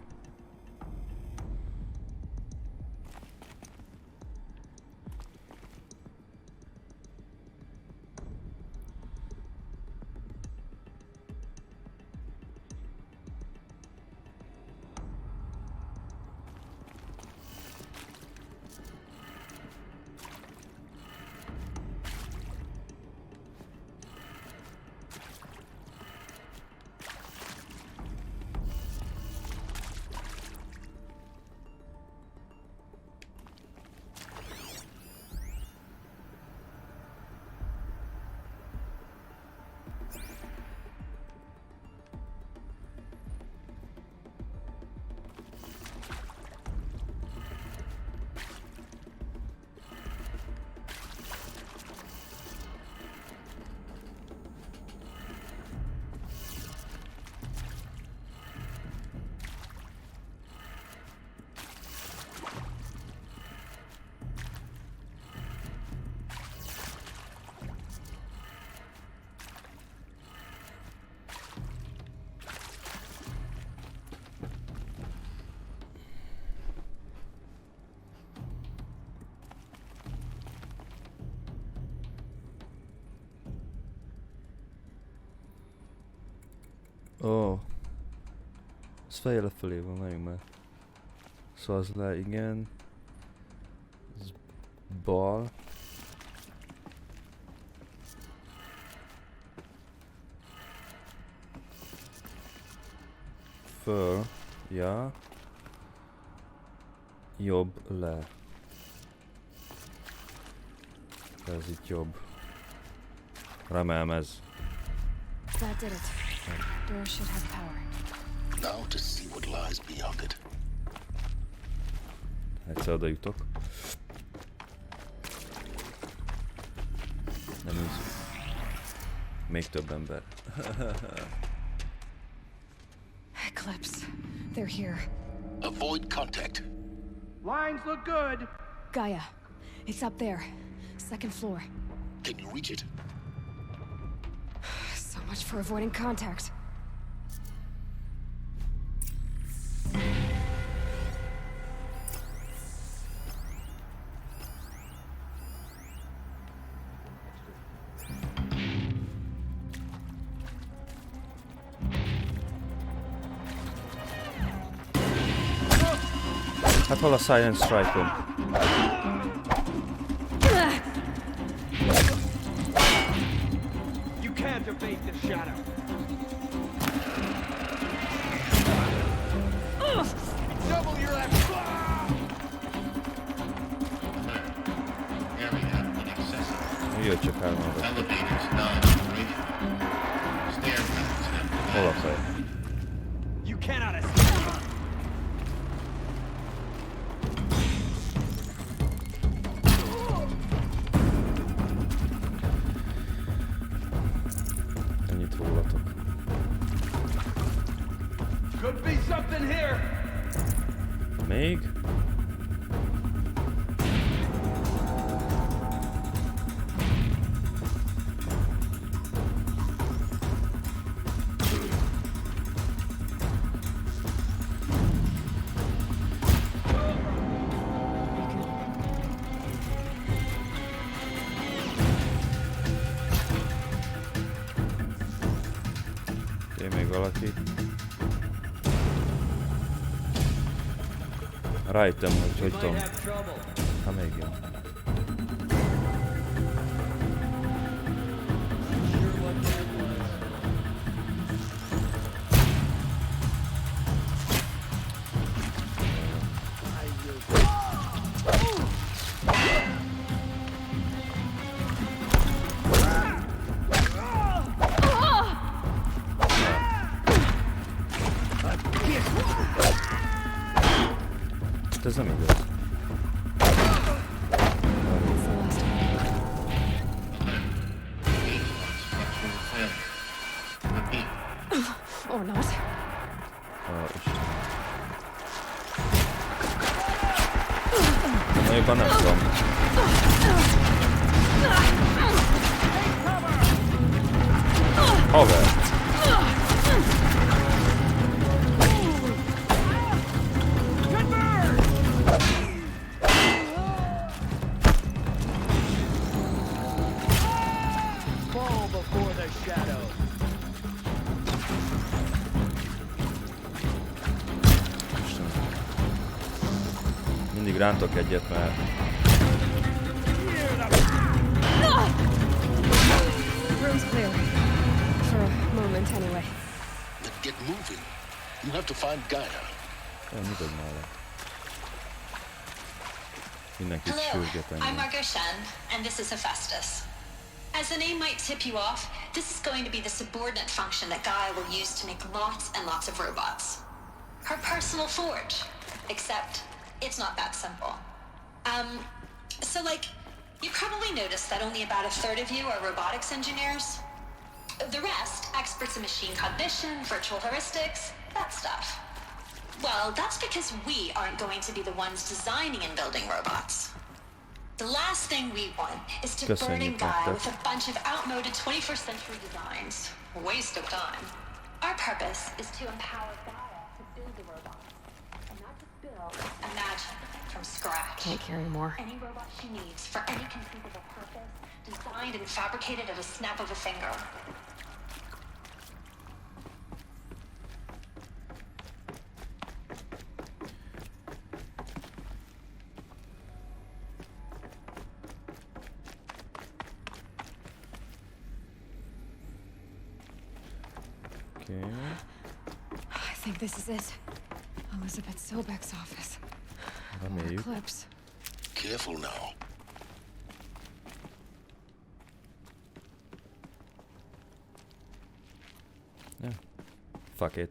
Ó. Ez fejjel fölé van, menjünk már. Szóval az le, igen. Ez bal. Föl. Ja. Jobb, le. Ez itt jobb. Remélem ez. That did it. Door should have power. Now to see what lies beyond it. Egyszer oda jutok. Nem úgy. Még több ember. Eclipse. They're here. Avoid contact. Lines look good. Gaia. It's up there. Second floor. Can you reach it? So much for avoiding contact. Hát hol a Silent Strike-om? You can't evade the shadow. Double your left. Area inaccessible. Jöjj csak el maga. Elevators non-operational. Stair paths have Hol a fej? You cannot escape. Ennyit rólatok. Could be something here. Még? Még valaki. Rájöttem, hogy tudom. Hát még jön. Hát ez nem igaz. Or not. Na jobban nem tudom. Haver! Fall before the shadow. Mindig rántok egyet, mert... Room's clear. For a moment, anyway. Then get moving. You have to find Gaia. Nyugodj már le. Mindenkit Hello, sürget I'm engem. Margot Shen, and this is Hephaestus. As the name might tip you off, this is going to be the subordinate function that Gaia will use to make lots and lots of robots. Her personal forge. Except, it's not that simple. So like, you probably noticed that only about a third of you are robotics engineers. The rest, experts in machine cognition, virtual heuristics, that stuff. Well, that's because we aren't going to be the ones designing and building robots. The last thing we want is to burden Gaia with a bunch of outmoded 21st century designs. Waste of time. Our purpose is to empower Gaia to build the robots. And not just build, imagine, from scratch. Can't carry more. Any robot she needs for any conceivable purpose, designed and fabricated at a snap of a finger. Okay. I think this is it. Elizabeth Sobek's office. Reméljük. Eclipse. Careful now. Yeah. Fuck it.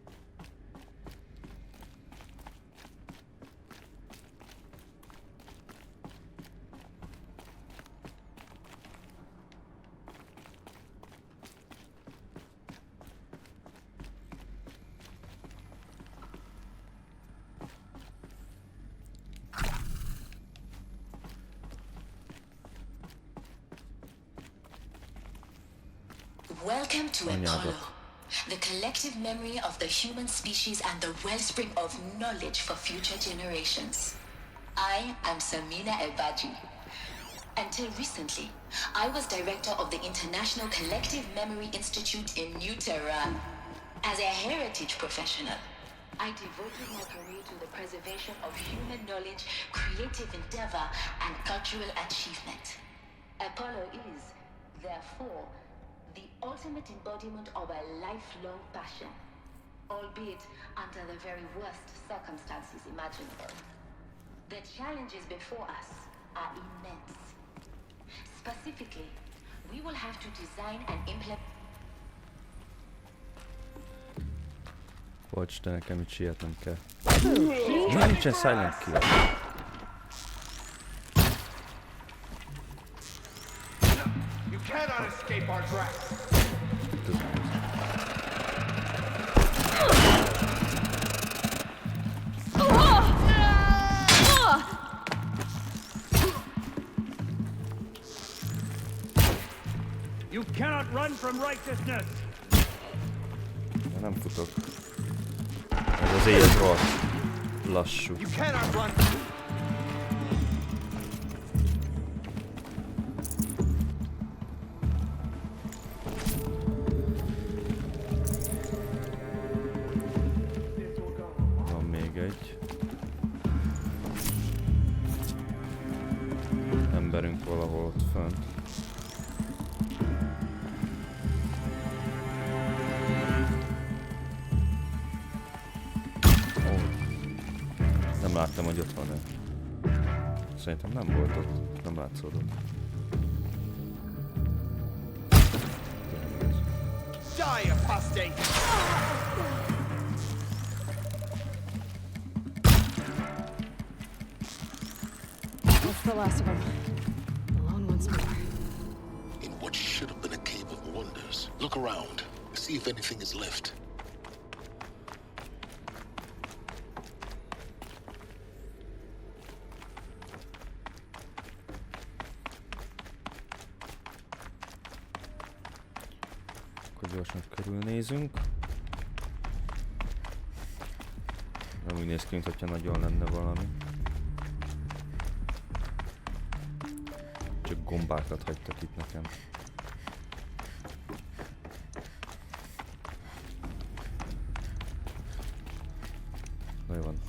Welcome to Apollo, the collective memory of the human species and the wellspring of knowledge for future generations. I am Samina Elbaji. Until recently, I was director of the International Collective Memory Institute in New Tehran. As a heritage professional, I devoted my career to the preservation of human knowledge, creative endeavor, and cultural achievement. Apollo is, therefore, the ultimate embodiment of a lifelong passion, albeit under the very worst circumstances imaginable. The challenges before us are immense. Specifically, we will have to design and implement... Bocs, de nekem itt sietnem kell. Nincsen silent kill. You cannot escape our grasp. You cannot run from righteousness. Nem futok. Ez az éjjel rohadt lassú. You cannot run. Van még egy. Emberünk valahol ott fönt. Nem láttam, hogy ott van-e. Szerintem nem volt ott, nem látszódott. Die, apostate! That's the last of them. Alone once more. In what should have been a cave of wonders. Look around. See if anything is left. Akkor gyorsan körülnézünk. Nem úgy néz ki, mintha nagyon lenne valami. Csak gombákat hagytak itt nekem. Na jó van.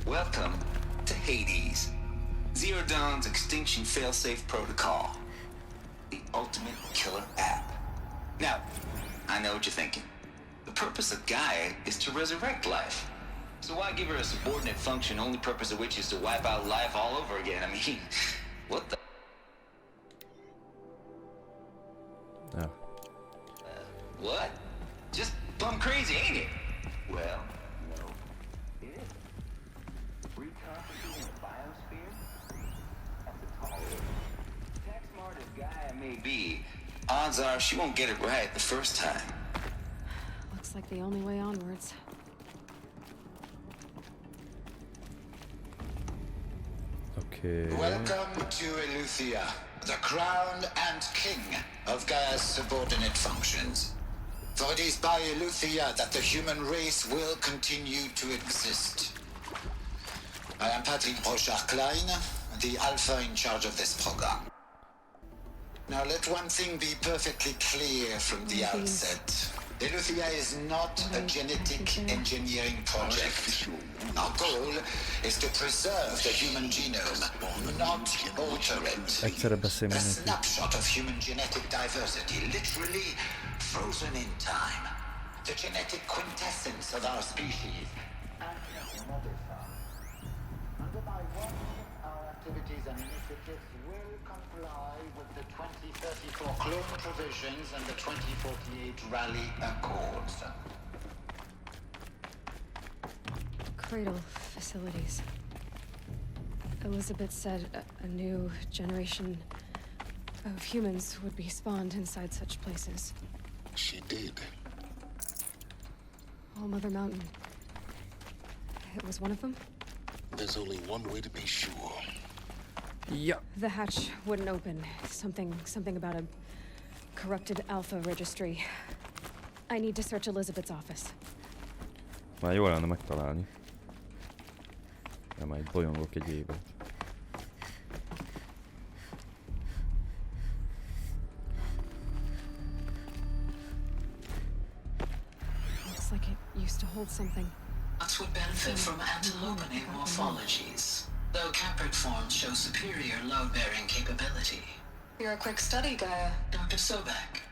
Welcome to Hades. Zero Dawn's extinction failsafe protocol. The ultimate killer app. Now, I know what you're thinking. The purpose of Gaia is to resurrect life. So why give her a subordinate function, only purpose of which is to wipe out life all over again? I mean, what the... Yeah. What? Just plumb crazy, ain't it? Well, no. It is. Reconstituting the biosphere? That's a tall order. Tax smart as Gaia may be, odds are she won't get it right the first time. Looks like the only way onwards. Okay. Welcome to Eleuthia, the crown and king of Gaia's subordinate functions. For it is by Eleuthia that the human race will continue to exist. I am Patrick Brochard-Klein, the Alpha in charge of this program. Now let one thing be perfectly clear from the outset. Eleuthia is not a genetic engineering project. Our goal is to preserve the human genome, not alter it. A snapshot of human genetic diversity, literally frozen in time. The genetic quintessence of our species. Under my watch, our activities and initiatives will comply with the 2034 clone provisions and the 2048 Rally Accords. Cradle facilities. Elizabeth said a new generation of humans would be spawned inside such places. She did. All Mother Mountain. It was one of them? There's only one way to be sure. Yeah. The hatch wouldn't open. Something about a corrupted Alpha registry. I need to search Elizabeth's office. Már jól lenne megtalálni. De már itt bolyongok egy évet. Looks like it used to hold something. Nuts would benefit from antilopinate morphologies, though caprid forms show superior load-bearing capability. You're a quick study, Gaia. Dr. Sobek,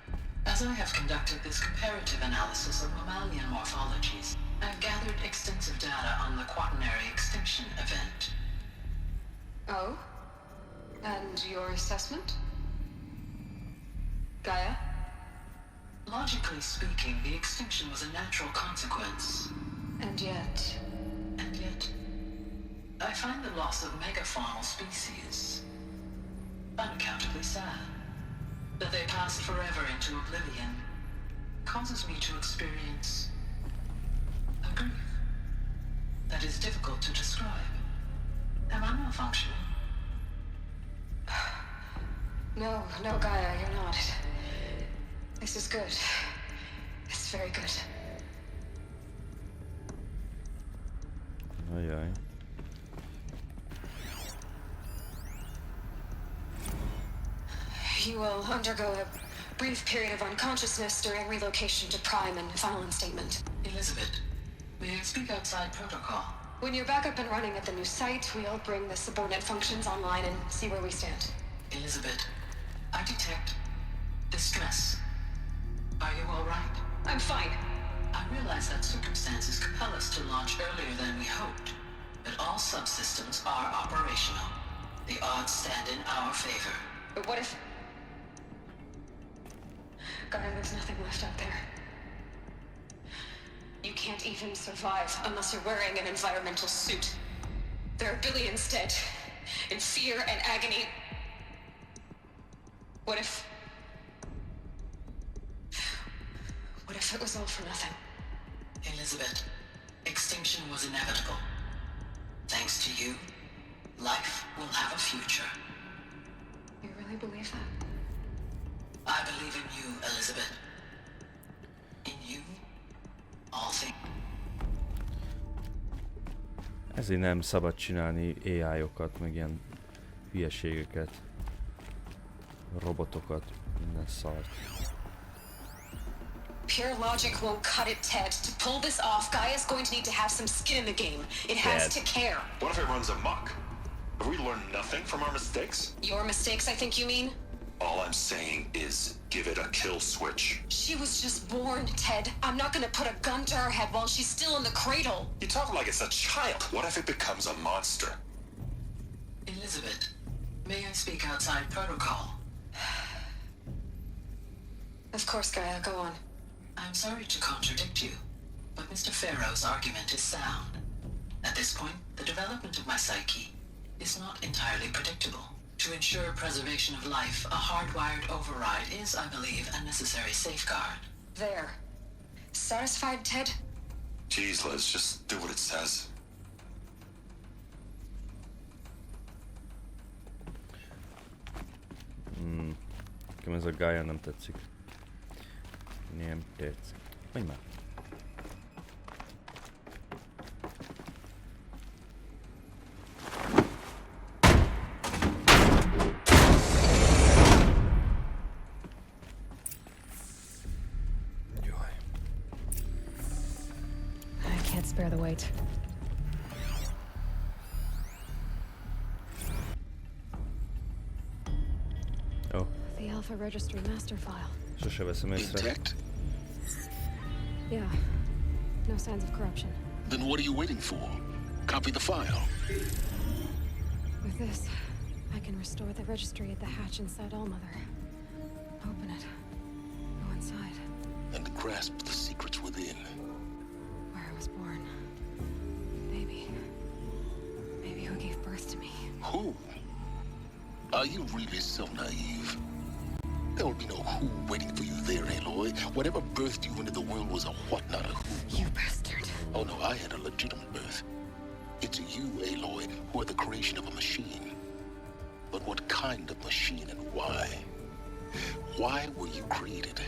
as I have conducted this comparative analysis of mammalian morphologies, I have gathered extensive data on the quaternary extinction event. Oh? And your assessment? Gaia? Logically speaking, the extinction was a natural consequence. And yet, I find the loss of megafaunal species unaccountably sad. That they passed forever into oblivion causes me to experience a grief that is difficult to describe. Am I malfunctioning? No, Gaia, you're not. This is good. It's very good. Ajaj. You will undergo a brief period of unconsciousness during relocation to Prime and final instatement. Elizabeth, may I speak outside protocol? When you're back up and running at the new site, we'll bring the subordinate functions online and see where we stand. Elizabeth, I detect distress. Are you all right? I'm fine. I realize that circumstances compel us to launch earlier than we hoped, but all subsystems are operational. The odds stand in our favor. But what if... Gaia, there's nothing left out there. You can't even survive unless you're wearing an environmental suit. There are billions dead, in fear and agony. What if it was all for nothing? Elizabeth, extinction was inevitable. Thanks to you, life will have a future. You really believe that? I believe in you, Elizabeth. In you, all things. Ezért nem szabad csinálni AI-okat, meg ilyen hülyeségeket, robotokat, minden szart. Pure logic won't cut it, Ted. To pull this off, Gaia's going to need to have some skin in the game. It has to care. What if it runs amok? Have we learned nothing from our mistakes? Your mistakes, I think you mean? All I'm saying is give it a kill switch. She was just born, Ted. I'm not gonna put a gun to her head while she's still in the cradle. You talk like it's a child. What if it becomes a monster? Elizabeth, may I speak outside protocol? Of course, Gaia, go on. I'm sorry to contradict you, but Mr. Farrow's argument is sound. At this point, the development of my psyche is not entirely predictable. To ensure preservation of life, a hardwired override is, I believe, a necessary safeguard. There. Satisfied, Ted? Jeez, Liz, just do what it says. Nekem ez a Gaia nem tetszik. Nem tetszik. Menj már. I can't spare the weight. Oh. The Alpha Registry master file. Sose veszem észre. Yeah. No signs of corruption. Then what are you waiting for? Copy the file. With this, I can restore the registry at the hatch inside Allmother. Open it. Go inside. And grasp the secrets within. Where I was born. Maybe who gave birth to me. Who? Are you really so naive? There will be no who waiting for you there, Aloy. Whatever birthed you into the world was a what, not a who. You bastard. Oh no, I had a legitimate birth. It's you, Aloy, who are the creation of a machine. But what kind of machine and why? Why were you created?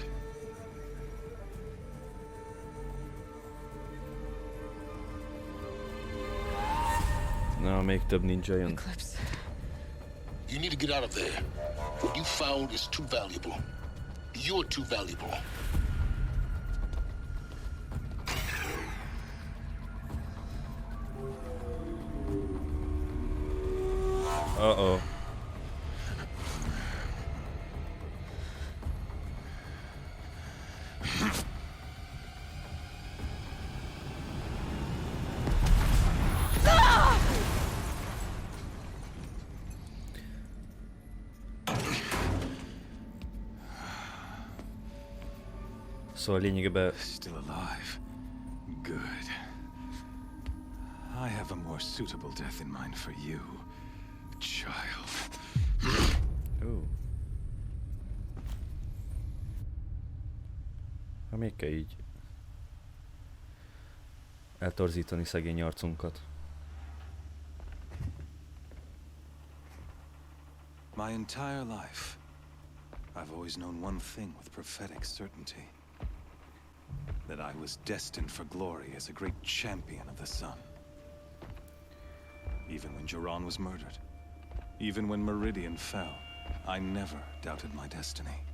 Na, még több ninja jön. You need to get out of there. What you found is too valuable. You're too valuable. Uh-oh. Szóval lényegében... Still alive. Good. I have a more suitable death in mind for you, child. Ó. Ha még kell így eltorzítani szegény arcunkat. My entire life, I've always known one thing with prophetic certainty. That I was destined for glory as a great champion of the sun. Even when Joran was murdered, even when Meridian fell, I never doubted my destiny.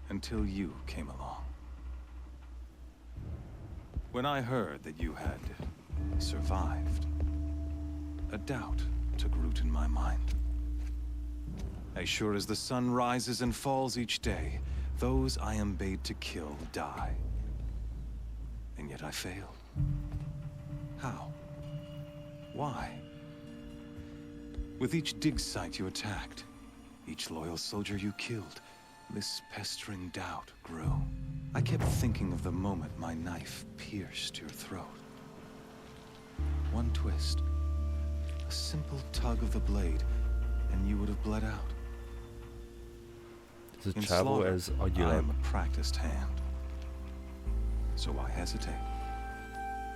Until you came along. When I heard that you had survived, a doubt took root in my mind. As sure as the sun rises and falls each day, those I am bade to kill die. And yet I failed. How? Why? With each dig site you attacked, each loyal soldier you killed, this pestering doubt grew. I kept thinking of the moment my knife pierced your throat. one twist. A simple tug of the blade, and you would have bled out. Ez a In csávó, slaughter, ez I agyilag. am a practiced hand. So why hesitate?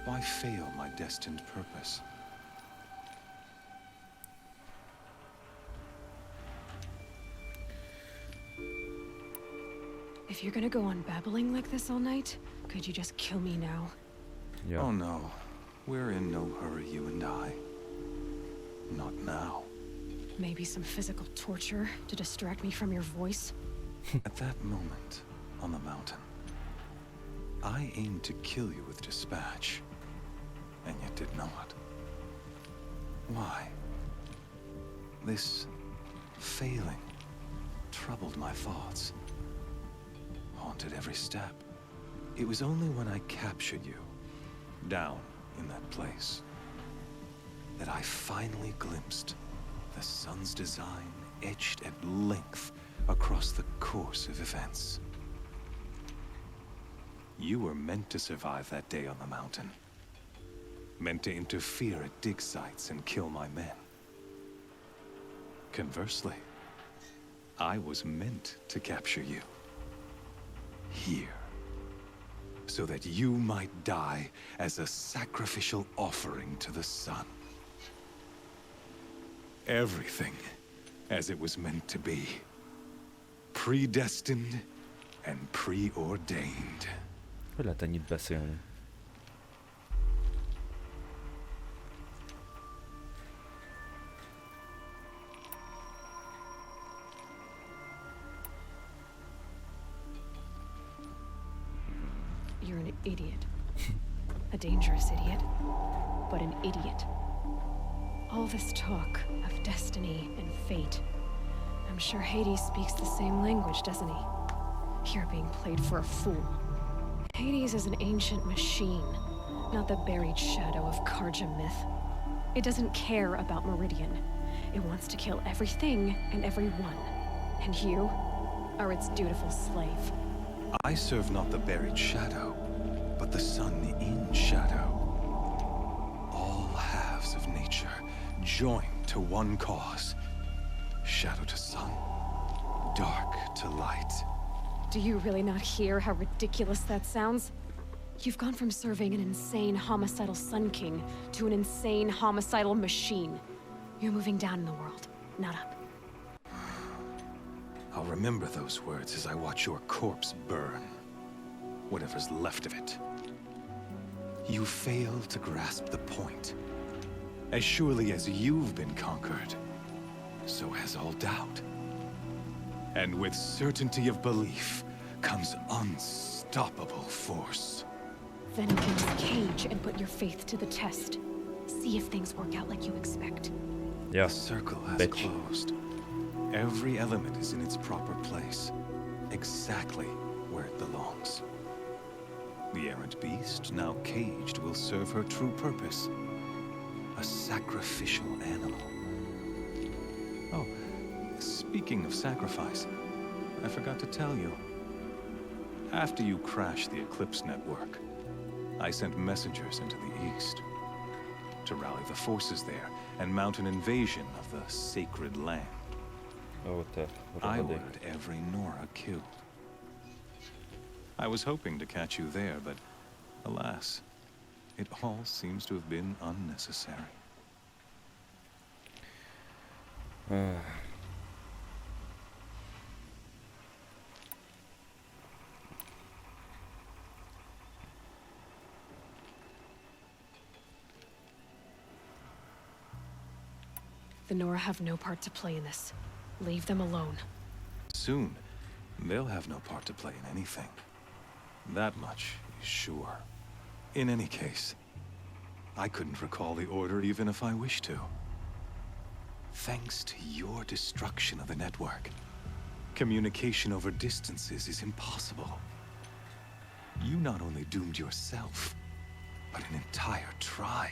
Why fail my destined purpose? If you're gonna go on babbling like this all night, could you just kill me now? Yeah. Oh no. We're in no hurry, you and I. Not now. Maybe some physical torture to distract me from your voice? At that moment, on the mountain, I aimed to kill you with dispatch, and yet did not. Why? This failing troubled my thoughts, haunted every step. It was only when I captured you, down in that place, that I finally glimpsed the sun's design etched at length across the course of events. You were meant to survive that day on the mountain. Meant to interfere at dig sites and kill my men. Conversely, I was meant to capture you. Here. So that you might die as a sacrificial offering to the sun. Everything as it was meant to be. Predestined and preordained. Hogy lehet ennyit beszélni? You're an idiot. A dangerous idiot, but an idiot. All this talk of destiny and fate. I'm sure Hades speaks the same language, doesn't he? You're being played for a fool. Hades is an ancient machine, not the buried shadow of Karja myth. It doesn't care about Meridian. It wants to kill everything and everyone. And you are its dutiful slave. I serve not the buried shadow, but the sun in shadow. All halves of nature joined to one cause. Shadow to sun, dark to light. Do you really not hear how ridiculous that sounds? You've gone from serving an insane homicidal Sun King to an insane homicidal machine. You're moving down in the world, not up. I'll remember those words as I watch your corpse burn. Whatever's left of it. You fail to grasp the point. As surely as you've been conquered, so has all doubt. And with certainty of belief comes unstoppable force. Then open this cage and put your faith to the test. See if things work out like you expect. Yeah. The circle has closed. Every element is in its proper place, exactly where it belongs. The errant beast, now caged, will serve her true purpose. A sacrificial animal. Oh, speaking of sacrifice, I forgot to tell you. After you crashed the Eclipse network, I sent messengers into the east to rally the forces there and mount an invasion of the sacred land. I ordered every Nora killed. I was hoping to catch you there, but alas, it all seems to have been unnecessary. The Nora have no part to play in this. Leave them alone. Soon, they'll have no part to play in anything. That much is sure. In any case, I couldn't recall the order even if I wished to. Thanks to your destruction of the network, communication over distances is impossible. You not only doomed yourself, but an entire tribe.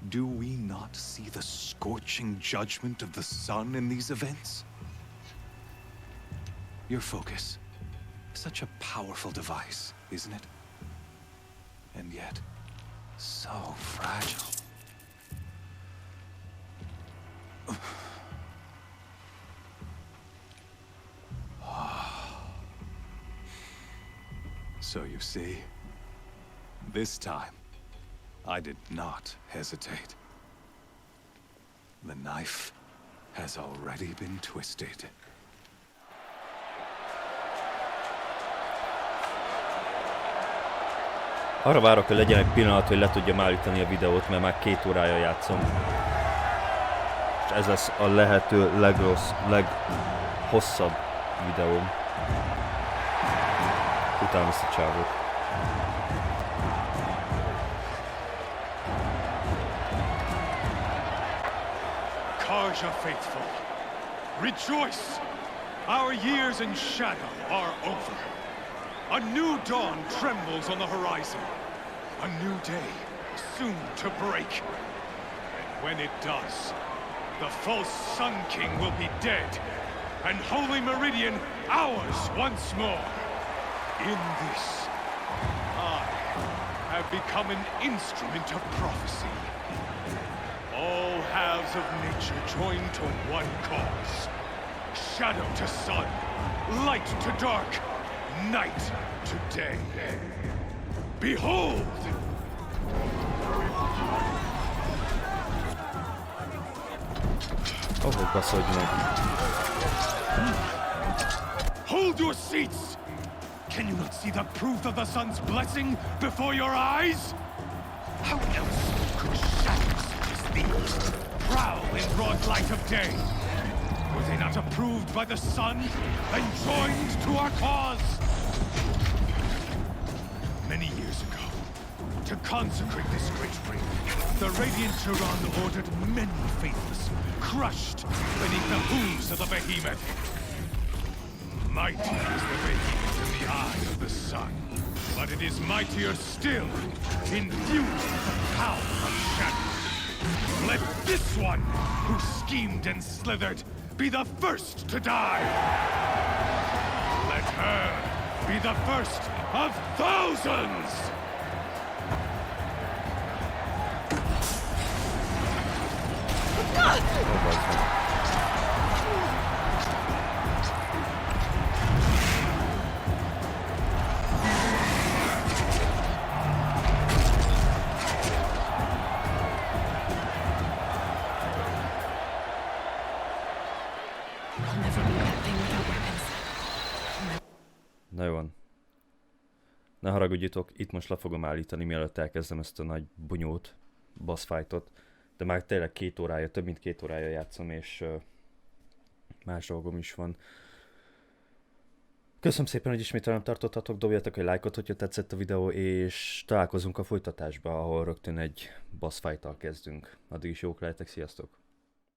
Do we not see the scorching judgment of the sun in these events? Your focus. Such a powerful device, isn't it? And yet, So fragile. So you see, this time, I did not hesitate. The knife has already been twisted. Arra várok, hogy legyen egy pillanat, hogy le tudjam állítani a videót, mert már 2 órája játszom. És ez lesz a lehető leghosszabb videóm. Utána ezt a csávot. Karja faithful, rejoice! Our years in shadow are over. A new dawn trembles on the horizon. A new day, soon to break. And when it does, the false Sun King will be dead, and Holy Meridian ours once more. In this, I have become an instrument of prophecy. All halves of nature join to one cause. Shadow to sun, light to dark, night to day. Behold! Oh, baszodj meg. Hold your seats! Can you not see the proof of the sun's blessing before your eyes? How else could shadows such as these prowl in broad light of day? Were they not approved by the sun and joined to our cause? Many years ago, to consecrate this great ring, the Radiant Turan ordered many faithless crushed beneath the hooves of the behemoth. Mighty is the behemoth in the eye of the sun, but it is mightier still, infused with the power of shadow. Let this one, who schemed and slithered, be the first to die. Let her be the first of thousands! Na jó van. Ne haragudjatok, itt most le fogom állítani, mielőtt elkezdem ezt a nagy bunyót, boss fightot. De már tényleg 2 órája, több mint 2 órája játszom, és más dolgom is van. Köszönöm szépen, hogy ismét velem tartottatok, dobjatok egy lájkot, hogyha tetszett a videó, és találkozunk a folytatásban, ahol rögtön egy boss fight-tal kezdünk. Addig is jók lehetek, sziasztok!